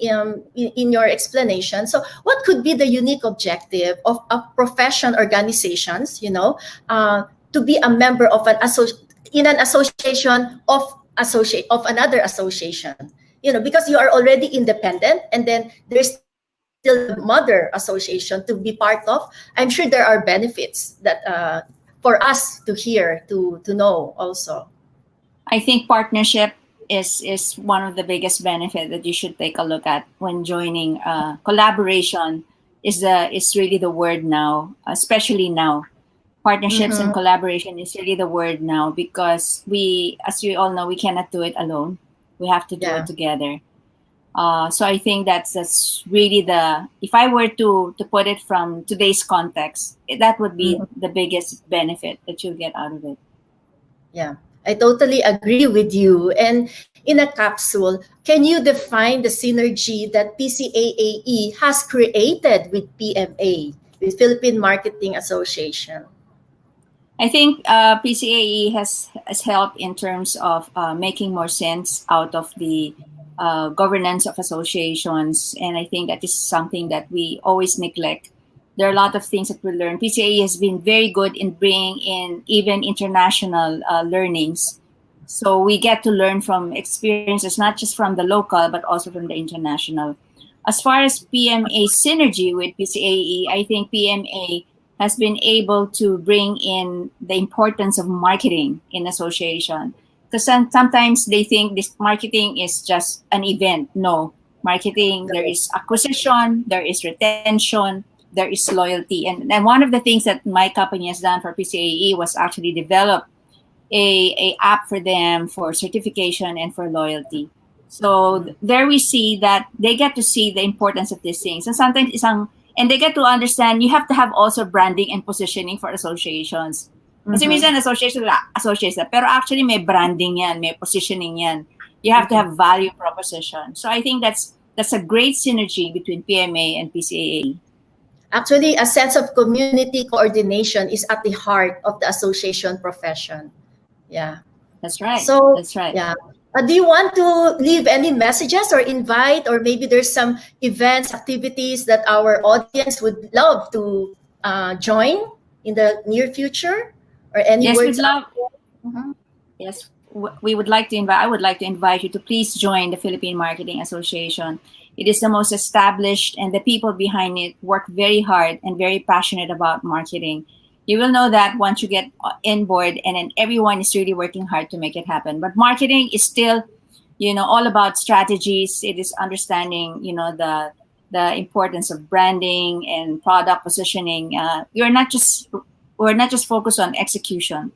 in your explanation, so what could be the unique objective of profession organizations, to be a member of in an association of another association? Because you are already independent, and then there's still the mother association to be part of. I'm sure there are benefits that for us to hear, to know also. I think partnership is one of the biggest benefit that you should take a look at when joining. Collaboration is really the word now, especially now. Partnerships and collaboration is really the word now, because as we all know, we cannot do it alone. We have to do it together. So I think that's really if I were to put it from today's context, that would be the biggest benefit that you'll get out of it. Yeah, I totally agree with you. And in a capsule, can you define the synergy that PCAAE has created with PMA, with Philippine Marketing Association? I think PCAE has helped in terms of making more sense out of the governance of associations, and I think that is something that we always neglect. There are a lot of things that we learn. PCAE has been very good in bringing in even international learnings. So we get to learn from experiences, not just from the local, but also from the international. As far as PMA synergy with PCAE, I think PMA has been able to bring in the importance of marketing in association. Because sometimes they think this marketing is just an event. No, marketing, there is acquisition, there is retention, there is loyalty. And one of the things that my company has done for PCAE was actually develop a app for them for certification and for loyalty. So there we see that they get to see the importance of these things. And sometimes and they get to understand you have to have also branding and positioning for associations. Kasi minsan association, pero actually may branding yan, may positioning yan. You have to have value proposition. So I think that's a great synergy between PMA and PCAA. Actually, a sense of community coordination is at the heart of the association profession. Yeah. That's right. So, that's right. Yeah. Do you want to leave any messages or invite, or maybe there's some events, activities that our audience would love to join in the near future? Or any yes, words? We'd love. Yes, we would like to invite. I would like to invite you to please join the Philippine Marketing Association. It is the most established, and the people behind it work very hard and very passionate about marketing. You will know that once you get in board, and then everyone is really working hard to make it happen. But marketing is still, all about strategies. It is understanding, the importance of branding and product positioning. We're not just focused on execution,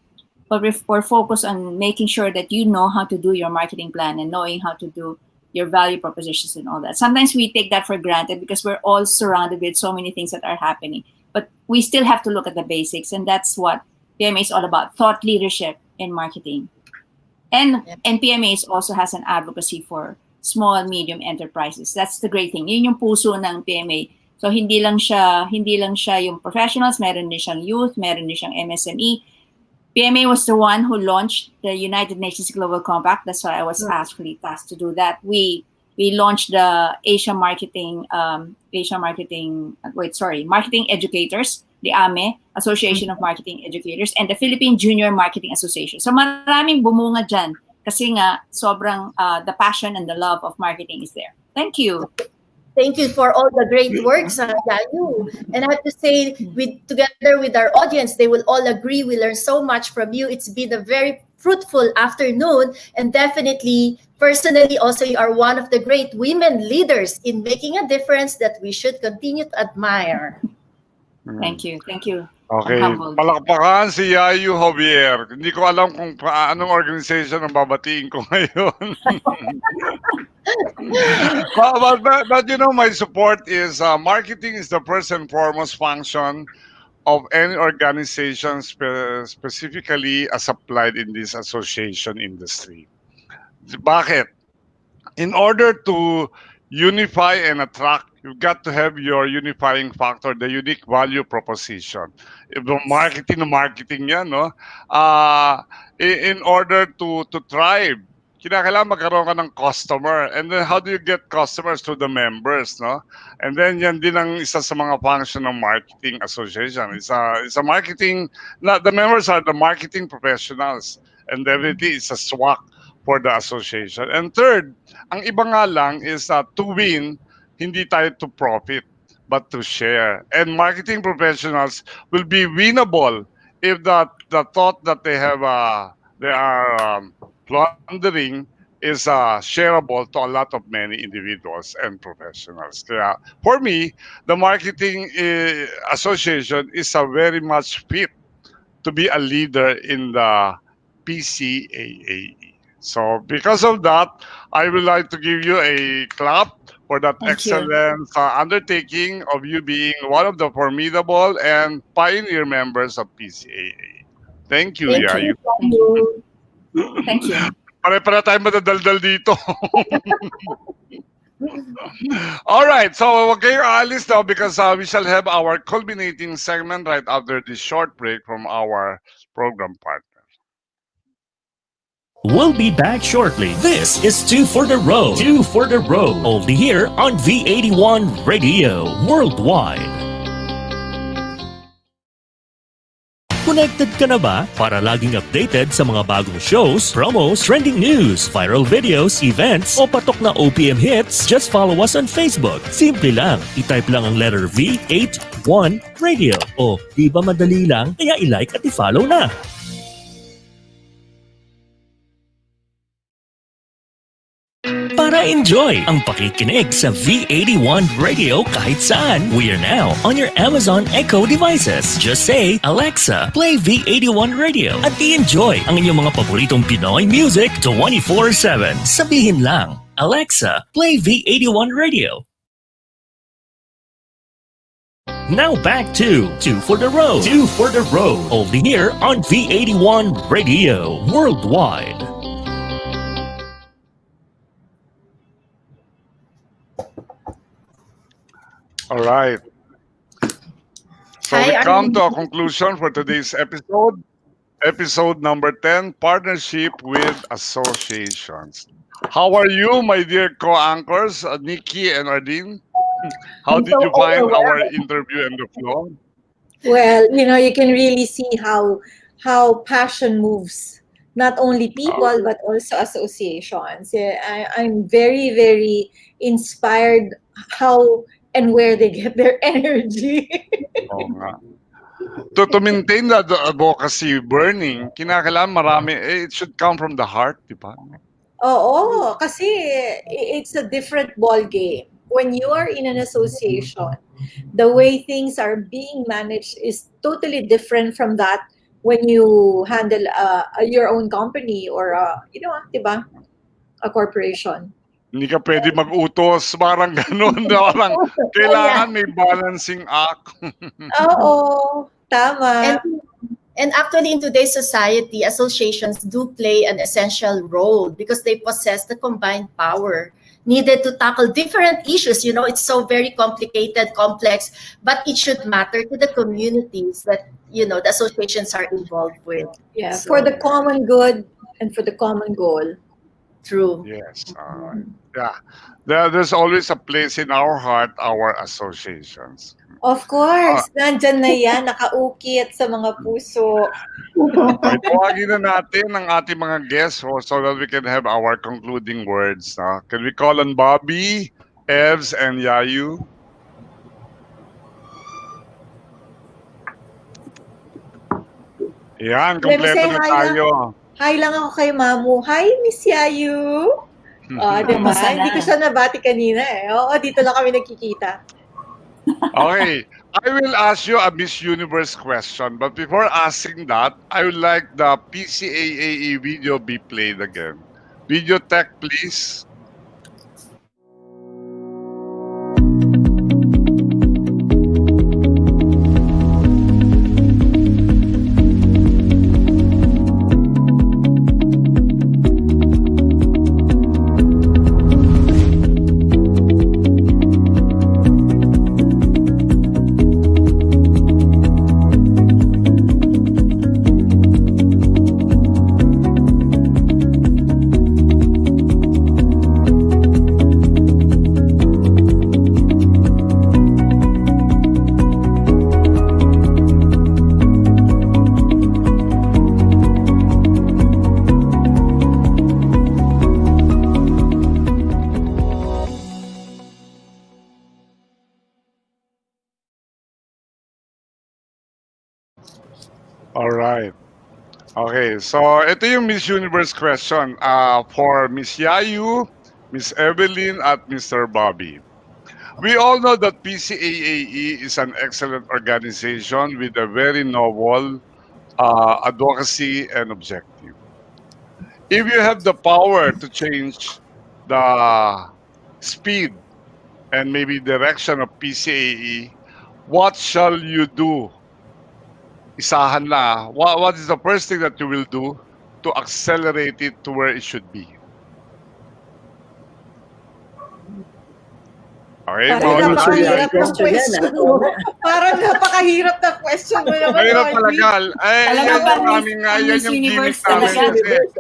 but we're focused on making sure that you know how to do your marketing plan and knowing how to do your value propositions and all that. Sometimes we take that for granted because we're all surrounded with so many things that are happening. But we still have to look at the basics, and that's what PMA is all about: thought leadership in marketing. And PMA also has an advocacy for small, medium enterprises. That's the great thing. Yun yung puso ng PMA. So hindi lang siya yung professionals, meron din siyang youth, meron din siyang MSME. PMA was the one who launched the United Nations Global Compact. That's why I was actually tasked to do that. We launched the Marketing Educators, the AME, Association of Marketing Educators, and the Philippine Junior Marketing Association. So maraming bumunga dyan kasi nga sobrang the passion and the love of marketing is there. Thank you. Thank you for all the great works, Yayu. And I have to say, together with our audience, they will all agree we learned so much from you. It's been a very fruitful afternoon, and definitely, personally, also you are one of the great women leaders in making a difference that we should continue to admire. Thank you. Okay, palakpakan si Yayu Javier. Hindi ko alam kung anong organization ang babatiin ko ngayon. but my support is marketing is the first and foremost function of any organization, specifically as applied in this association industry. Bakit? In order to unify and attract, you've got to have your unifying factor, the unique value proposition. Marketing yan, no? In order to thrive, kinakailangan magkaroon ka ng customer. And then how do you get customers? To the members, no? And then yan din ang isa sa mga function ng marketing association. It's a marketing, the members are the marketing professionals, and everything is a swak for the association. And third, ang iba nga lang is to win, hindi tayo to profit, but to share. And marketing professionals will be winnable if the thought that they have they are plundering is shareable to a lot of many individuals and professionals. Kaya for me, the marketing association is a very much fit to be a leader in the PCAAE. So because of that, I would like to give you a clap for that excellent undertaking of you being one of the formidable and pioneer members of PCAAE. Thank you, Yayu. Thank you. Pare-pare tayo madadaldal dito. All right, so wag kayong aalis now because we shall have our culminating segment right after this short break from our program partner. We'll be back shortly. This is Two for the Road. Two for the Road. Only here on V81 Radio Worldwide. Connected ka na ba para laging updated sa mga bagong shows, promos, trending news, viral videos, events, o patok na OPM hits? Just follow us on Facebook. Simple lang. I-type lang ang letter V81 Radio. O, di ba madali lang? Kaya i-like at i-follow na. Para enjoy ang pakikinig sa V81 Radio kahit saan. We are now on your Amazon Echo devices. Just say, Alexa, play V81 Radio at i-enjoy ang inyong mga paboritong Pinoy music 24/7. Sabihin lang, Alexa, play V81 Radio. Now back to Two for the Road. Two for the Road. Only here on V81 Radio Worldwide. All right. So Hi, we come Arlene. to a conclusion for today's episode. Episode number 10, Partnership with Associations. How are you, my dear co-anchors, Nikki and Arlene? How did you find our interview and the flow? Well, you can really see how passion moves not only people but also associations. I'm very, very inspired how and where they get their energy. Oo nga. To maintain the advocacy burning, kinakailangan marami, it should come from the heart, di ba? Oo, kasi it's a different ball game. When you are in an association, the way things are being managed is totally different from that when you handle your own company or, di ba, a corporation. Hindi ka pwede mag-utos, parang ganun. Parang kailangan may balancing act. Oo, tama. And actually, in today's society, associations do play an essential role because they possess the combined power needed to tackle different issues. It's so very complicated, complex, but it should matter to the communities that, the associations are involved with. Yeah, So, for the common good and for the common goal. true. Yes. Yeah. There's always a place in our heart, our associations. Of course, nandyan na yan, nakaukit sa mga puso. Ay, tawagin na natin ang ating mga guests so that we can have our concluding words. Can we call on Bobby, Evs, and Yayu? Yan, kompleto na tayo. Hi lang ako kay Mamu. Hi, Miss Yayu. Diba? Masaya. Hindi ko siya nabati kanina eh. Oo, dito lang kami nagkikita. Okay, I will ask you a Miss Universe question, but before asking that, I would like the PCAAE video be played again. Video tech, please. All right. Okay, so ito yung Miss Universe question for Miss Yayu, Miss Evelyn, at Mr. Bobby. We all know that PCAAE is an excellent organization with a very noble advocacy and objective. If you have the power to change the speed and maybe direction of PCAE, what shall you do? Isahan na. What is the first thing that you will do to accelerate it to where it should be? Okay, Parang Very mga napakahirap ng question yan, question ah. mo. Parang napakahirap na question mo naman, Mahirap Rolly. talaga. Alam mo Yan ba, yung aming, ang yan Miss yung gimmick Universe namin talaga? kasi. Universe,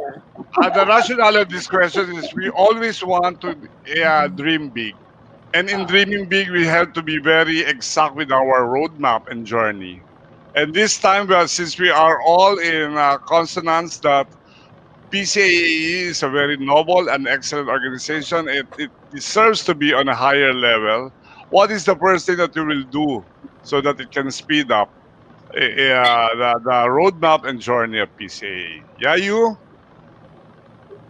ah. The rationale of this question is we always want to dream big. And in dreaming big, we have to be very exact with our roadmap and journey. And this time, since we are all in consonance that PCAE is a very noble and excellent organization, it deserves to be on a higher level. What is the first thing that you will do so that it can speed up the roadmap and journey of PCAE? Yeah, you?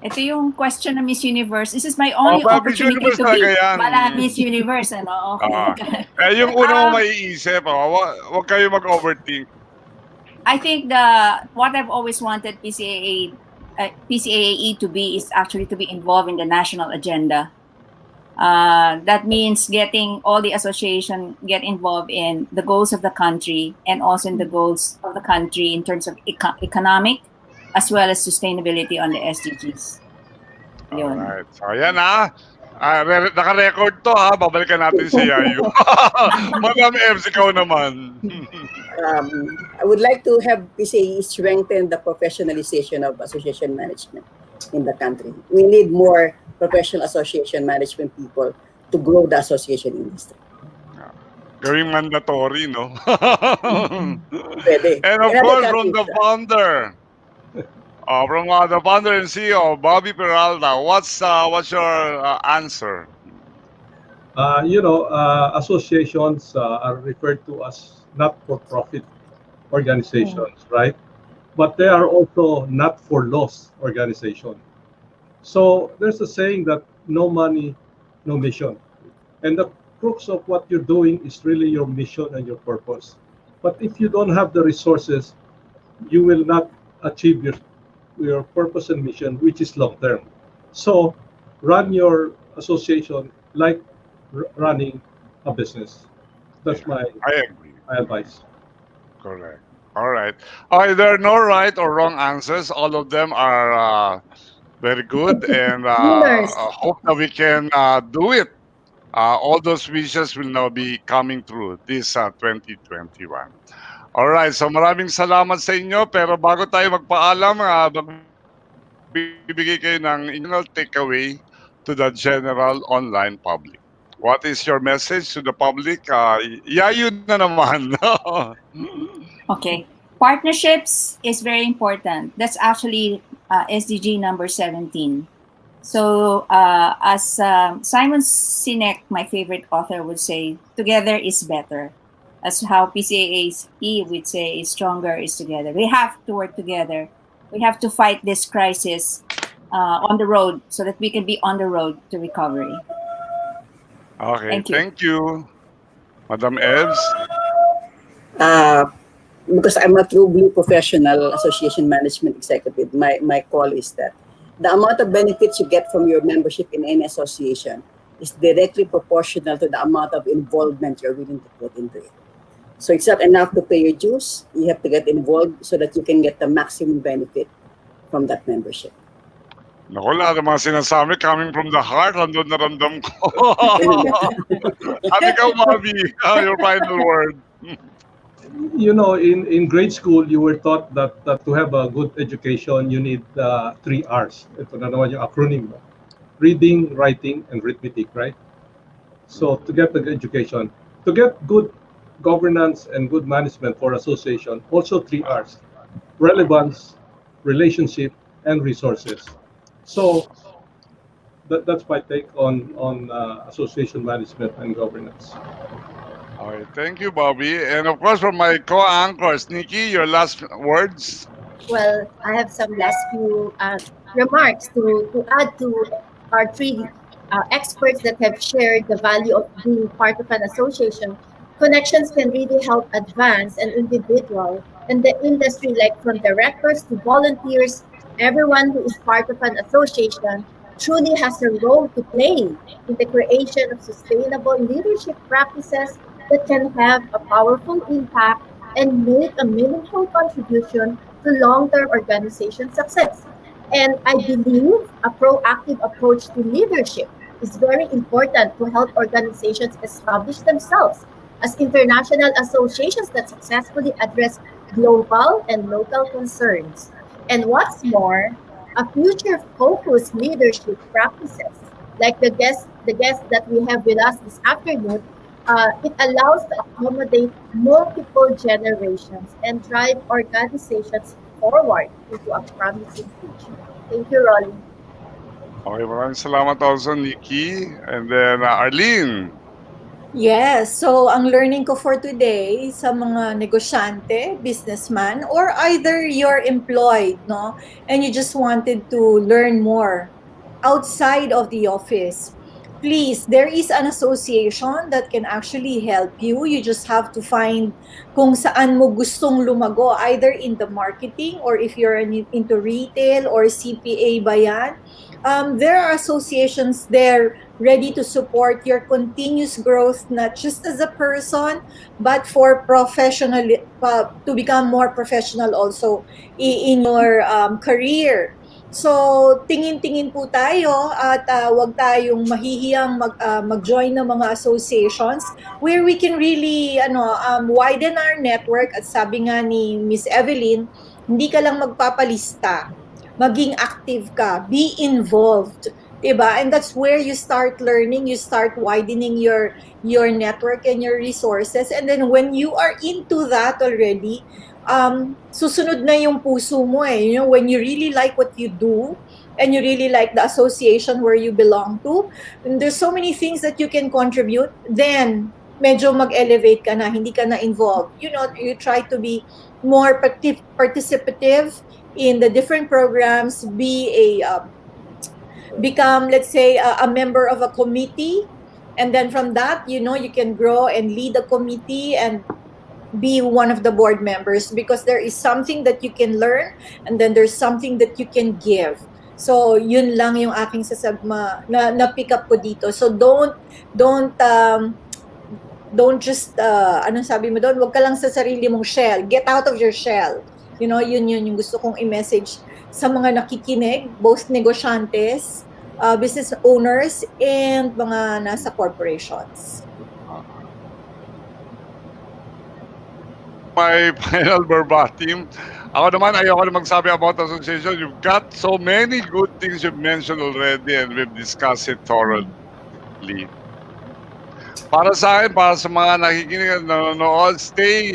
Ito yung question ng Miss Universe. This is my Oh, only but Miss opportunity Universe to talaga be yan. Miss Universe. Ano? Okay. Yung una mo Um, maiisip, wag kayo mag-overthink. I think what I've always wanted PCAAE to be is actually to be involved in the national agenda. That means getting all the association get involved in the goals of the country and also in the goals of the country in terms of economic as well as sustainability on the SDGs. Yun. Alright. So, ayan naka-record to Babalikan natin si Yayu. Madam Evs, ikaw naman. I would like to have PCAE strengthen the professionalization of association management in the country. We need more professional association management people to grow the association industry. Gawing mandatory, no? Pwede. And of In other course, from countries, the founder, from the founder and CEO, Bobby Peralta, what's your answer? Associations are referred to as not-for-profit organizations, right? But they are also not-for-loss organizations. So there's a saying that no money, no mission. And the crux of what you're doing is really your mission and your purpose. But if you don't have the resources, you will not achieve your purpose and mission, which is long-term. So run your association like running a business. That's my advice. Correct. All right. There are no right or wrong answers. All of them are very good, and hope that we can do it. All those wishes will now be coming through this 2021. All right. So maraming salamat sa inyo. Pero bago tayo magpaalam, magbibigay kayo ng inyong takeaway to the general online public. What is your message to the public? Yayu na naman. Okay. Partnerships is very important. That's actually SDG number 17. So as Simon Sinek, my favorite author, would say, together is better. As how PCAAE would say, stronger is together. We have to work together. We have to fight this crisis on the road so that we can be on the road to recovery. Okay, thank you. Madam Evs? Because I'm a true blue professional association management executive, my call is that the amount of benefits you get from your membership in any association is directly proportional to the amount of involvement you're willing to put into it. So it's not enough to pay your dues. You have to get involved so that you can get the maximum benefit from that membership. Naku, lahat ng mga sinasabi coming from the heart, nandun na ramdam ko. At ikaw, Bobby, your final word. In grade school, you were taught that to have a good education, you need 3 R's. Ito na naman yung acronym. Reading, writing, and arithmetic, right? So to get the education, to get good governance and good management for association, also 3 R's. Relevance, relationship, and resources. So that's my take on association management and governance. All right, thank you, Bobby. And of course, from my co-anchors, Nikki, your last words. Well, I have some last few remarks to add to our three experts that have shared the value of being part of an association. Connections can really help advance an individual and the industry, like from directors to volunteers. Everyone who is part of an association truly has a role to play in the creation of sustainable leadership practices that can have a powerful impact and make a meaningful contribution to long-term organization success. And I believe a proactive approach to leadership is very important to help organizations establish themselves as international associations that successfully address global and local concerns. And what's more, a future-focused leadership practices like the guest that we have with us this afternoon, it allows to accommodate multiple generations and drive organizations forward into a promising future. Thank you, Rolly. Okay, maraming salamat also, Nikki. And then Arlene. Yes, so ang learning ko for today sa mga negosyante, businessman, or either you're employed, no, and you just wanted to learn more outside of the office. Please, there is an association that can actually help you. You just have to find kung saan mo gustong lumago, either in the marketing or if you're into retail or CPA ba yan. There are associations there ready to support your continuous growth, not just as a person, but for professional, to become more professional also in your career. So, tingin-tingin po tayo at wag tayong mahihiyang mag-join ng mga associations where we can really widen our network. At sabi nga ni Miss Evelyn, hindi ka lang magpapalista, maging active ka, be involved. Diba? And that's where you start learning, you start widening your network and your resources. And then when you are into that already, susunod na yung puso mo eh. You know, when you really like what you do and you really like the association where you belong to, and there's so many things that you can contribute, then medyo mag-elevate ka na, hindi ka na involved. You know, you try to be more participative in the different programs, become, let's say, a member of a committee, and then from that, you know, you can grow and lead a committee and be one of the board members, because there is something that you can learn and then there's something that you can give. So yun lang yung aking na pick up ko dito. So don't just anong sabi mo doon, wag ka lang sa sarili mong shell, get out of your shell. You know, yun yung gusto kong i-message sa mga nakikinig, both negosyantes, business owners, and mga nasa corporations. My final verbatim. Ako naman, ayoko na magsabi about association. You've got so many good things you've mentioned already and we've discussed it thoroughly. Para sa akin, para sa mga nakikinig at nanonood, stay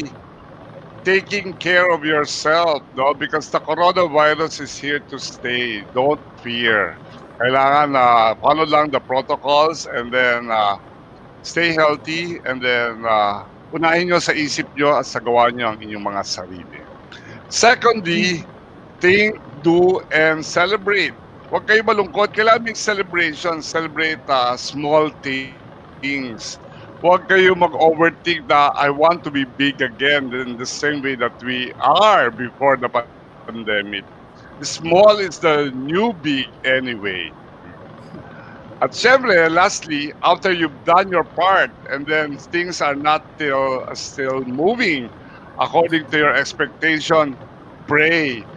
taking care of yourself, no? Because the coronavirus is here to stay. Don't fear. Kailangan follow lang the protocols and then stay healthy, and then unahin nyo sa isip nyo at sa gawa nyo ang inyong mga sarili. Secondly, think, do, and celebrate. Huwag kayo malungkot. Kailangan may celebration. Celebrate small things. Huwag kayo mag-overthink na I want to be big again in the same way that we are before the pandemic. The small is the new big anyway. At syempre, lastly, after you've done your part and then things are not still moving according to your expectation, pray.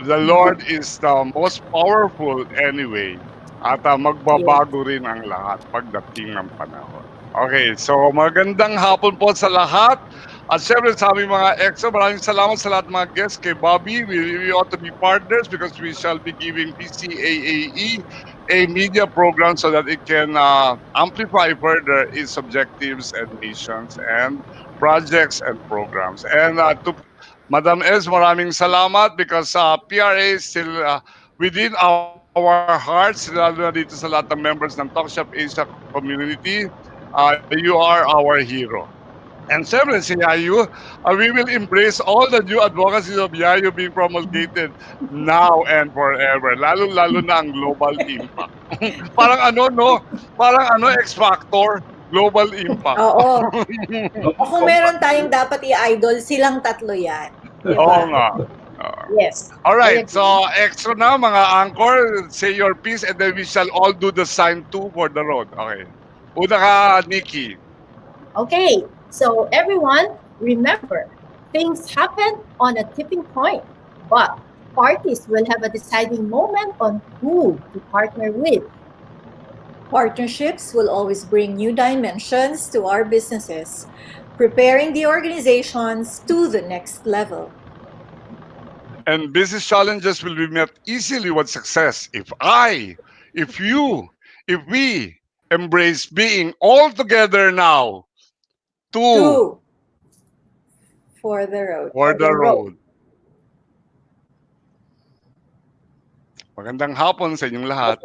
The Lord is the most powerful anyway. At magbabago rin ang lahat pagdating ng panahon. Okay, so magandang hapon po sa lahat. At syempre sa aming mga EXO, maraming salamat sa lahat ng mga guests. Kay Bobby, we ought to be partners because we shall be giving PCAAE a media program so that it can amplify further its objectives and missions and projects and programs. And to Madam S, maraming salamat because PRA is still within our hearts, lalo na dito sa lahat ng members ng Talk Shop Asia community. You are our hero. And syempre, si Yayu, we will embrace all the new advocacies of Yayu being promulgated now and forever. Lalo-lalo na ang global impact. Parang ano, no? Parang ano, X-Factor, global impact. Oo. O kung meron tayong dapat i-idol, silang tatlo yan. Diba? Oo nga. Yes. Alright, so extra na mga anchor, say your piece and then we shall all do the sign 2 for the road. Okay. Una ka, Nikki. Okay, so everyone, remember, things happen on a tipping point, but parties will have a deciding moment on who to partner with. Partnerships will always bring new dimensions to our businesses, preparing the organizations to the next level. And business challenges will be met easily with success if you, if we embrace being all together now. Two. For the road. For the road. Magandang hapon sa inyong lahat.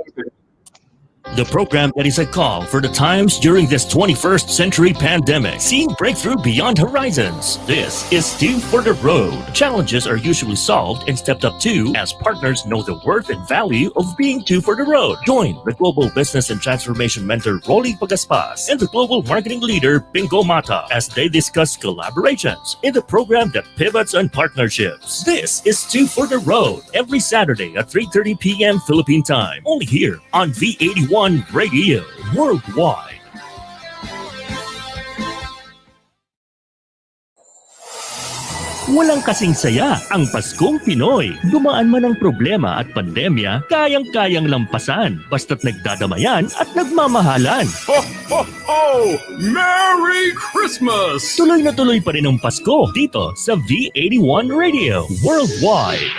The program that is a call for the times during this 21st century pandemic, seeing breakthrough beyond horizons. This is Two for the Road. Challenges are usually solved and stepped up to as partners know the worth and value of being two for the road. Join the global business and transformation mentor Rolly Pagaspas and the global marketing leader Bingo Matta as they discuss collaborations in the program that pivots on partnerships. This is Two for the Road every Saturday at 3:30 p.m. Philippine time, only here on V81 Radio Worldwide. Walang kasing saya ang Paskong Pinoy. Dumaan man ang problema at pandemya, kayang-kayang lampasan basta't nagdadamayan at nagmamahalan. Ho, ho, ho! Merry Christmas! Tuloy na tuloy pa rin ang Pasko dito sa V81 Radio Worldwide.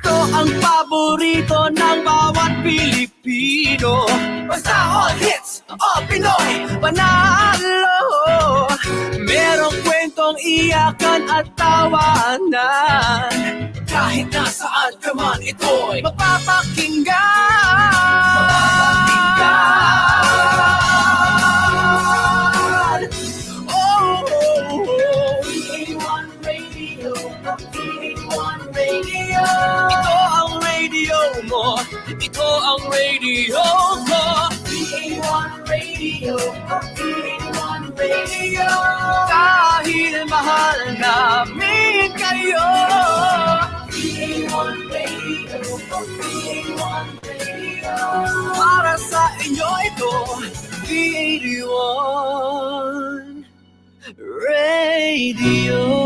Ito ang paborito ng bawat Pilipino. Basta all hits, all Pinoy, panalo. Merong kwentong iyakan at tawanan. Kahit nasaan ka man, ito'y mapapakinggan. Oh, V81 Radio, V81 Radio. Ito ang radio mo, ito ang radio ko. V81 Radio, V81 Radio. Dahil mahal namin kayo. V81 Radio, V81 Radio. Para sa inyo ito, V81 Radio.